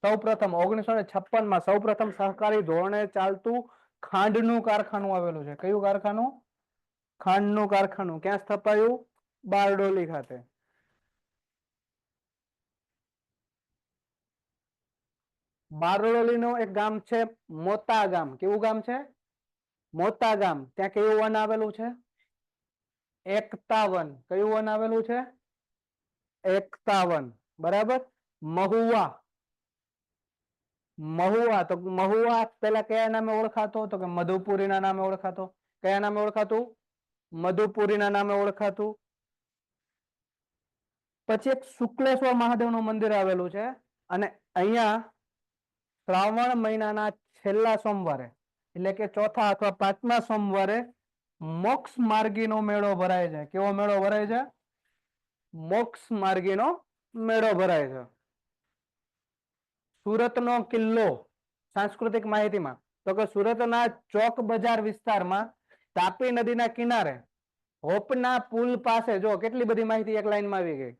સૌપ્રથમ 1956 માં સૌપ્રથમ સહકારી ધોરણે ચાલતું ખાંડનું કારખાનું આવેલું છે. કયું કારખાનું? ખાંડનું કારખાનું. ક્યાં સ્થપાયું? બારડોલી ખાતે. બારડોલીનું એક ગામ છે મોતા ગામ. કેવું ગામ છે? મોતા ગામ. ત્યાં કયું વન આવેલું છે? એકતા વન. કયું વન આવેલું છે? એકતા વન. બરાબર. મહુવા. મહુવા તો મહુવા પેલા કયા નામે ઓળખાતો? તો કે મધુપુરીના નામે ઓળખાતો. કયા નામે ઓળખાતું? મધુપુરીના નામે ઓળખાતું. પછી એક શુક્લેશ્વર મહાદેવનું મંદિર આવેલું છે અને અહીંયા શ્રાવણ મહિનાના છેલ્લા સોમવારે એટલે કે ચોથા અથવા પાંચમા સોમવારે મોક્ષ માર્ગીનો મેળો ભરાય છે. કેવો મેળો ભરાય છે? મોક્ષ માર્ગીનો મેળો ભરાય છે. સુરતનો કિલ્લો. સાંસ્કૃતિક માહિતીમાં તો કે સુરતના ચોક બજાર વિસ્તારમાં તાપી નદીના કિનારે હોપના પુલ પાસે, જો કેટલી બધી માહિતી એક લાઈનમાં આવી ગઈ.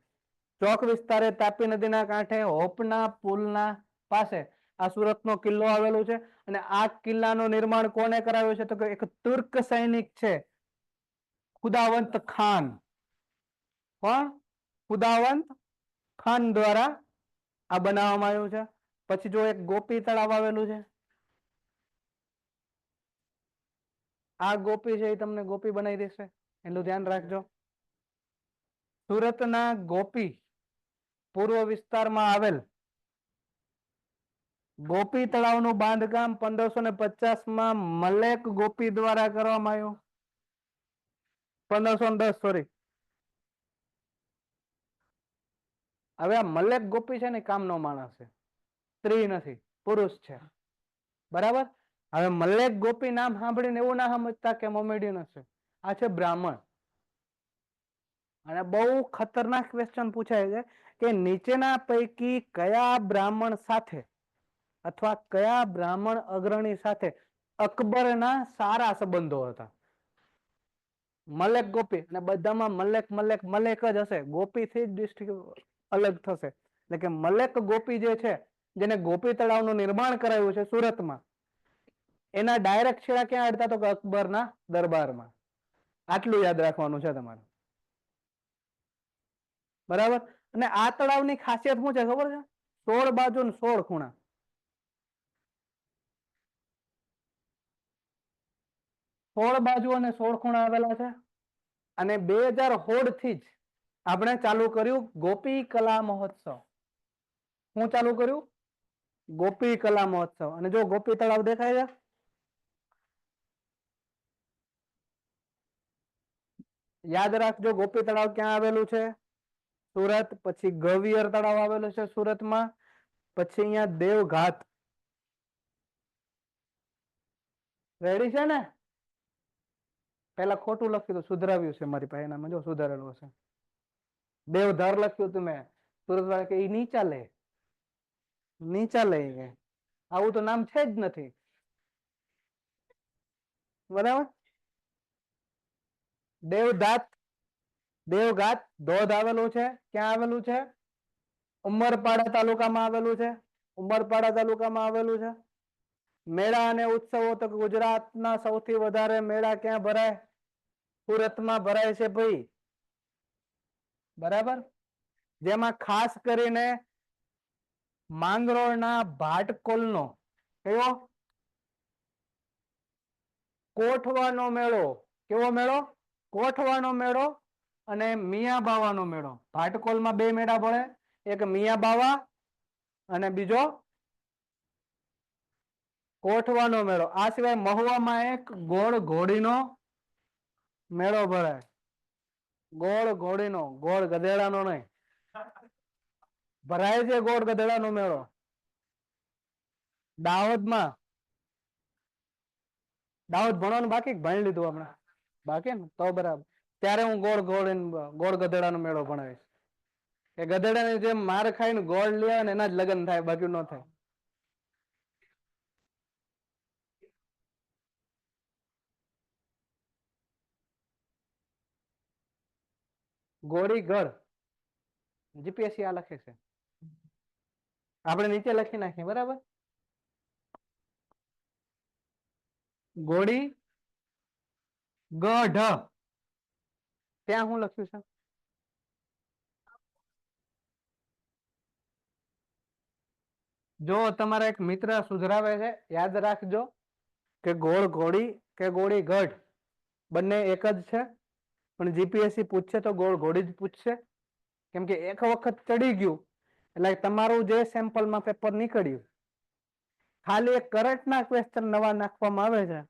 ચોક વિસ્તારે તાપી નદીના કાંઠે હોપના પુલના પાસે આ સુરતનો કિલ્લો આવેલું છે અને આ કિલ્લાનું નિર્માણ કોને કરાવ્યું છે? તો કે એક તુર્ક સૈનિક છે, ખુદાવંત ખાન. કોણ? ખુદાવંત ખાન દ્વારા આ બનાવવામાં આવ્યું છે. પછી જો એક ગોપી તળાવ આવેલું છે. આ ગોપી છે એ તમને ગોપી બનાવી દેશે, એટલું ધ્યાન રાખજો. સુરતના ગોપી પૂર્વ વિસ્તારમાં આવેલ ગોપી તળાવનું બાંધકામ 1550 માં મલેક ગોપી દ્વારા કરવામાં આવ્યું. 1510 સોરી. હવે આ મલેક ગોપી છે ને કામનો માણસ છે, સ્ત્રી નથી, પુરુષ છે. બરાબર. હવે મલેક ગોપી નામ સાંભળીને એવું ના સમજતા કે મોમેડિયન હશે. આ છે બ્રાહ્મણ. અને બહુ ખતરનાક ક્વેશ્ચન પૂછાય છે કે નીચેના પૈકી કયા બ્રાહ્મણ સાથે અથવા કયા બ્રાહ્મણ અગ્રણી સાથે અકબરના સારા સંબંધો હતા? મલેક ગોપી, અને બધામાં મલેક મલેક મલેક જ હશે, ગોપી થી જ ડિસ્ટ્રિક્ટ અલગ થશે. એટલે કે મલેક ગોપી જે છે, જેને ગોપી તળાવનું નિર્માણ કરાયું છે સુરતમાં, એના ડાયરેક્ટ છેડા ક્યાં અડતા? તો કે અકબરના દરબારમાં. આટલું યાદ રાખવાનું છે તમારે, બરાબર. અને આ તળાવની ખાસિયત શું છે ખબર છે? 16 બાજુ ને 16 ખૂણા. 16 બાજુ અને 16 ખૂણા આવેલા છે. અને 2016 થી જ આપણે ચાલુ કર્યું ગોપી કલા મહોત્સવ. શું ચાલુ કર્યું? ગોપી કલા મહોત્સવ. અને જો ગોપી તળાવ દેખાય છે, યાદ રાખજો ગોપી તળાવ ક્યાં આવેલું છે? સુરત. પછી ગવિયર તળાવ આવેલું છે સુરતમાં. પછી અહીંયા દેવઘાટ. રેડી છે ને? પેલા ખોટું લખ્યું હતું, સુધરાવ્યું છે મારી પાસે, એનામાં જો સુધારેલું હશે. દેવધાર લખ્યું હતું મેં. સુરત વાળા કે ઈ નહીં ચાલે, નહીં ચાલે, આવું તો નામ છે જ નથી, બરાબર. દેવઘાટ, દેવઘાટ ધોધ આવેલું છે. ક્યાં આવેલું છે? ઉમરપાડા તાલુકામાં આવેલું છે. ઉમરપાડા તાલુકામાં આવેલું છે. મેળા અને ઉત્સવો તો ગુજરાતના સૌથી વધારે મેળા ક્યાં ભરાય? સુરતમાં ભરાય છે ભાઈ, બરાબર. જેમાં ખાસ કરીને માંગરોળના ભાટકોલનો કયો? કોઠવાનો મેળો. કેવો મેળો? કોઠવાનો મેળો અને મિયા બાવાનો મેળો. ભાટકોલમાં બે મેળા ભળે, એક મિયા બાવા અને બીજો કોઠવાનો મેળો. આ સિવાય મહુવામાં એક ગોળ ઘોડીનો મેળો ભરાય. ગોળ ઘોડીનો, ગોળ ગધેડાનો નહીં, ભરાય છે ગોળ ગધેડાનો મેળો. દાહોદમાં, દાહોદ ભણવાનું બાકી? ભણી લીધું હમણાં? બાકી ને તો બરાબર. ત્યારે હું ગોળ ગધેડાનો મેળો ભણાવીશ. એ ગધેડાની જેમ માર ખાઈને ગોળ લે ને એના જ લગ્ન થાય, બાકી ન થાય. ગોળીગઢ જીપીએસસી આ લખે છે, આપણે નીચે લખી નાખીએ, બરાબર. ગોળી ગઢ ત્યાં હું લખ્યું છે? જો તમારા એક મિત્ર સુધરાવે છે, યાદ રાખજો કે ગોળ ઘોડી કે ગોળી ગઢ બંને એક જ છે. પણ જીપીએસસી પૂછશે તો ગોળ ઘોડી જ પૂછશે, કેમ કે એક વખત ચડી ગયું એટલે તમારું જે સેમ્પલમાં પેપર નીકળ્યું, ખાલી એક કરંટના ક્વેશ્ચન નવા નાખવામાં આવે છે,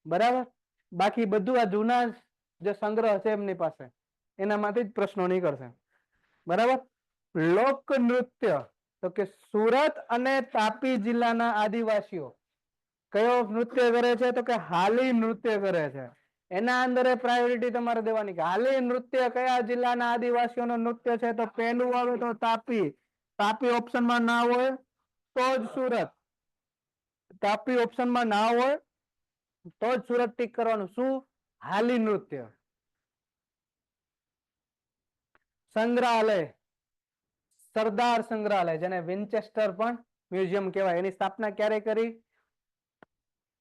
બરાબર. બાકી બધું આ જૂના જે સંગ્રહ છે એમની પાસે, એનામાંથી જ પ્રશ્નો નીકળશે, બરાબર. લોક નૃત્ય તો કે સુરત અને તાપી જિલ્લાના આદિવાસીઓ કયો નૃત્ય કરે છે? તો કે હાલી નૃત્ય કરે છે. એના અંદર પ્રાયોરિટી તમારે દેવાની કે હાલી નૃત્ય કયા જિલ્લાના આદિવાસીઓનું નૃત્ય છે? તો પહેલું આવે તો તાપી. તાપી ઓપ્શનમાં ના હોય તો જ સુરત. તાપી ઓપ્શનમાં ના હોય તો જ સુરત ટીક કરવાનું. શું? હાલી નૃત્ય. સંગ્રહાલય, સરદાર સંગ્રહાલય, જેને વિન્ચેસ્ટર પણ મ્યુઝિયમ કહેવાય, એની સ્થાપના ક્યારે કરી?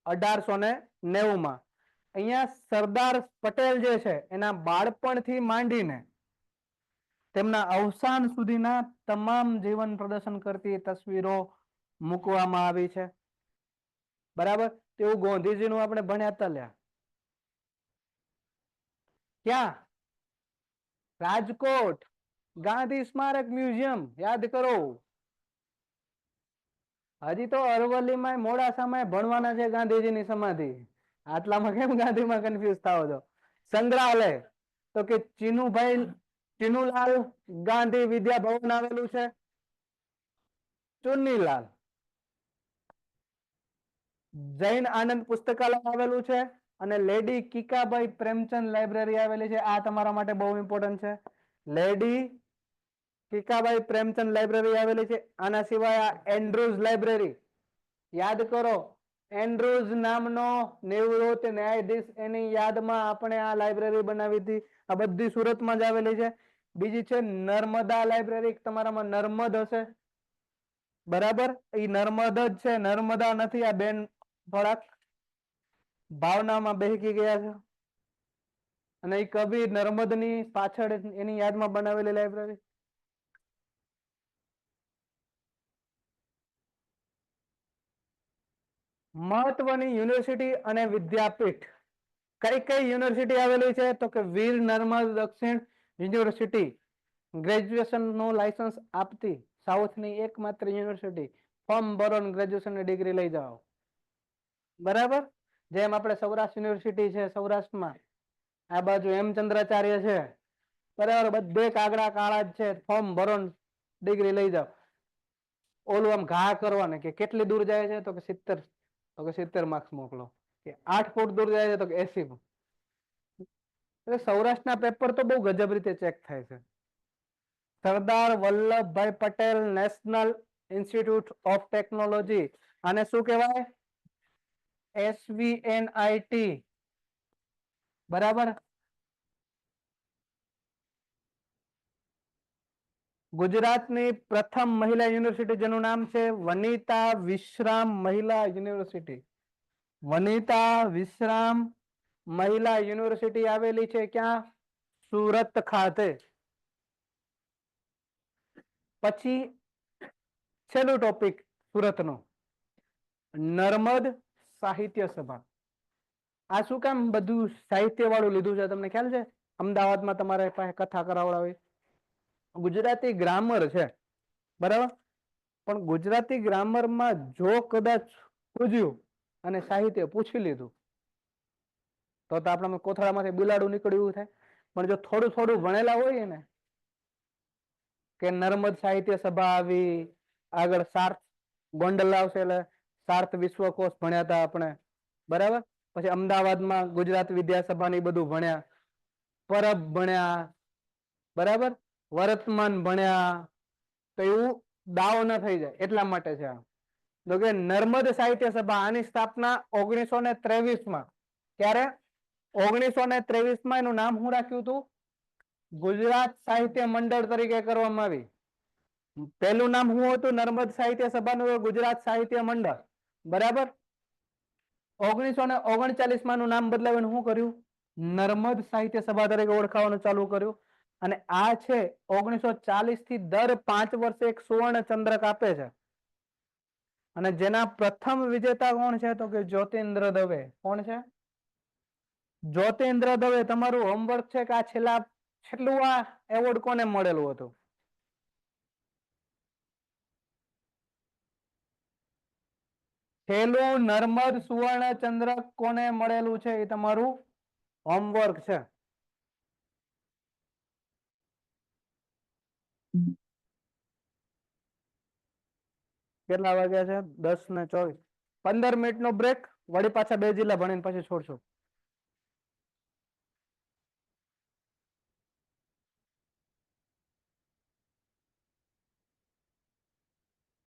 1890 અહીંયા સરદાર પટેલ જે છે એના બાળપણથી માંડીને તેમના અવસાન સુધીના તમામ જીવન પ્રદર્શન કરતી તસવીરો મૂકવામાં આવી છે, બરાબર. તેવું ગાંધીજીનું આપણે ભણ્યા હતા લ્યા. ક્યાં? રાજકોટ, ગાંધી સ્મારક મ્યુઝિયમ. યાદ કરો. હજી તો અરવલ્લીમાં મોડાસામાં ભણવાના છે ગાંધીજીની સમાધિ. આટલામાં કેમ ગાંધીમાં કન્ફ્યુઝ થાવ છો? સંગ્રહાલય તો કે ચીનુલાલ ગાંધી વિદ્યા ભવન આવેલું છે. ચુન્નીલાલ. જૈન આનંદ પુસ્તકાલય આવેલું છે. અને લેડી કિકાબાઈ પ્રેમચંદ લાઇબ્રેરી આવેલી છે. આ તમારા માટે બહુ ઇમ્પોર્ટન્ટ છે. લેડી કિકાબાઈ પ્રેમચંદ લાઇબ્રેરી આવેલી છે. આના સિવાય આ એન્ડ્રુઝ લાઇબ્રેરી યાદ કરો. એન્ડ્રુઝ નામનો નિવૃત્ત ન્યાયાધીશ, એની યાદમાં આપણે આ લાઇબ્રેરી બનાવી હતી. આ બધી સુરતમાં જ આવેલી છે. બીજી છે નર્મદા લાઇબ્રેરી, તમારામાં નર્મદ હશે, બરાબર, એ નર્મદ જ છે, નર્મદા નથી. આ બેન થોડાક ભાવનામાં બેહકી ગયા છે. અને એ કવિ નર્મદની પાછળ એની યાદમાં બનાવેલી લાઇબ્રેરી. મહત્વની યુનિવર્સિટી અને વિદ્યાપીઠ કઈ કઈ યુનિવર્સિટી આવેલી છે? તો કે વીર નર્મદ દક્ષિણ યુનિવર્સિટી ગ્રેજ્યુએશન નું લાયસન્સ આપતી સાઉથની એકમાત્ર યુનિવર્સિટી. ફોર્મ ભરો, ગ્રેજ્યુએશન ની ડિગ્રી લઈ જાઓ, બરાબર. જેમ આપણે સૌરાષ્ટ્ર યુનિવર્સિટી છે સૌરાષ્ટ્રમાં, આ બાજુ હેમચંદ્રાચાર્ય છે, બરાબર, બધે કાગડા કાળા જ છે. ફોર્મ ભરો, ડિગ્રી લઈ જાઓ. ઓલું આમ ઘા કરવાને કે કેટલી દૂર જાય છે? તો કે 70, તો કે 70 માર્ક્સ મોકલો. કે 8 ફૂટ દૂર જાય છે? તો કે 80. એટલે સૌરાષ્ટ્રના પેપર તો બહુ ગજબ રીતે ચેક થાય છે. Sardar Vallabhbhai Patel national institute of technology, આને શું કહેવાય? SVNIT, બરાબર. ગુજરાતની પ્રથમ મહિલા યુનિવર્સિટી જેનું નામ છે વનિતા વિશ્રામ મહિલા યુનિવર્સિટી. વનિતા વિશ્રામ મહિલા યુનિવર્સિટી આવેલી છે ક્યાં? સુરત ખાતે. પછી છેલ્લું ટોપિક સુરતનો, નર્મદ સાહિત્ય સભા. આ શું કામ બધું સાહિત્ય વાળું લીધું છે તમને ખ્યાલ છે? અમદાવાદમાં તમારે પાસે કથા કરાવડાવે, ગુજરાતી ગ્રામર છે, બરાબર, પણ ગુજરાતી ગ્રામરમાં જો કદાચ પૂછ્યું અને સાહિત્ય પૂછી લીધું તો આપણા કોથળામાંથી બિલાડું નીકળ્યું થાય. પણ જો થોડું થોડું ભણેલા હોય ને, કે નર્મદ સાહિત્ય સભા આવી, આગળ સાર્થ ગોંડલ આવશે એટલે સાર્થ વિશ્વકોશ ભણ્યા હતા આપણે, બરાબર. પછી અમદાવાદમાં ગુજરાત વિદ્યાસભા ની બધું ભણ્યા, પરબ ભણ્યા, બરાબર, વર્તમાન ભણ્યા. તો એવું દાવ ન થઈ જાય એટલા માટે છે આ. તો કે નર્મદ સાહિત્ય સભા, આની સ્થાપના 1923માં. ક્યારે? 1923માં. એનું નામ શું રાખ્યું હતું? ગુજરાત સાહિત્ય મંડળ તરીકે કરવામાં આવી. પહેલું નામ શું હતું નર્મદ સાહિત્ય સભાનું? ગુજરાત સાહિત્ય મંડળ, બરાબર. 1939માં નું નામ બદલાવીને શું કર્યું? નર્મદ સાહિત્ય સભા તરીકે ઓળખાવાનું ચાલુ કર્યું. અને આ છે 1940 થી દર 5 વર્ષે એક સુવર્ણ ચંદ્રક આપે છે. અને જેના પ્રથમ વિજેતા કોણ છે? તો કે જ્યોતિન્દ્ર દવે. કોણ છે? જ્યોતિન્દ્ર દવે. તમારું હોમવર્ક છે કે આ છેલ્લું આ એવોર્ડ કોને મળેલું હતું? છેલ્લું નર્મદ સુવર્ણ ચંદ્રક કોને મળેલું છે? એ તમારું હોમવર્ક છે. કેટલા વાગ્યા છે? 10:24. 15 મિનિટનો બ્રેક, વળી પાછા 2 જિલ્લા ભણીને પછી છોડશું.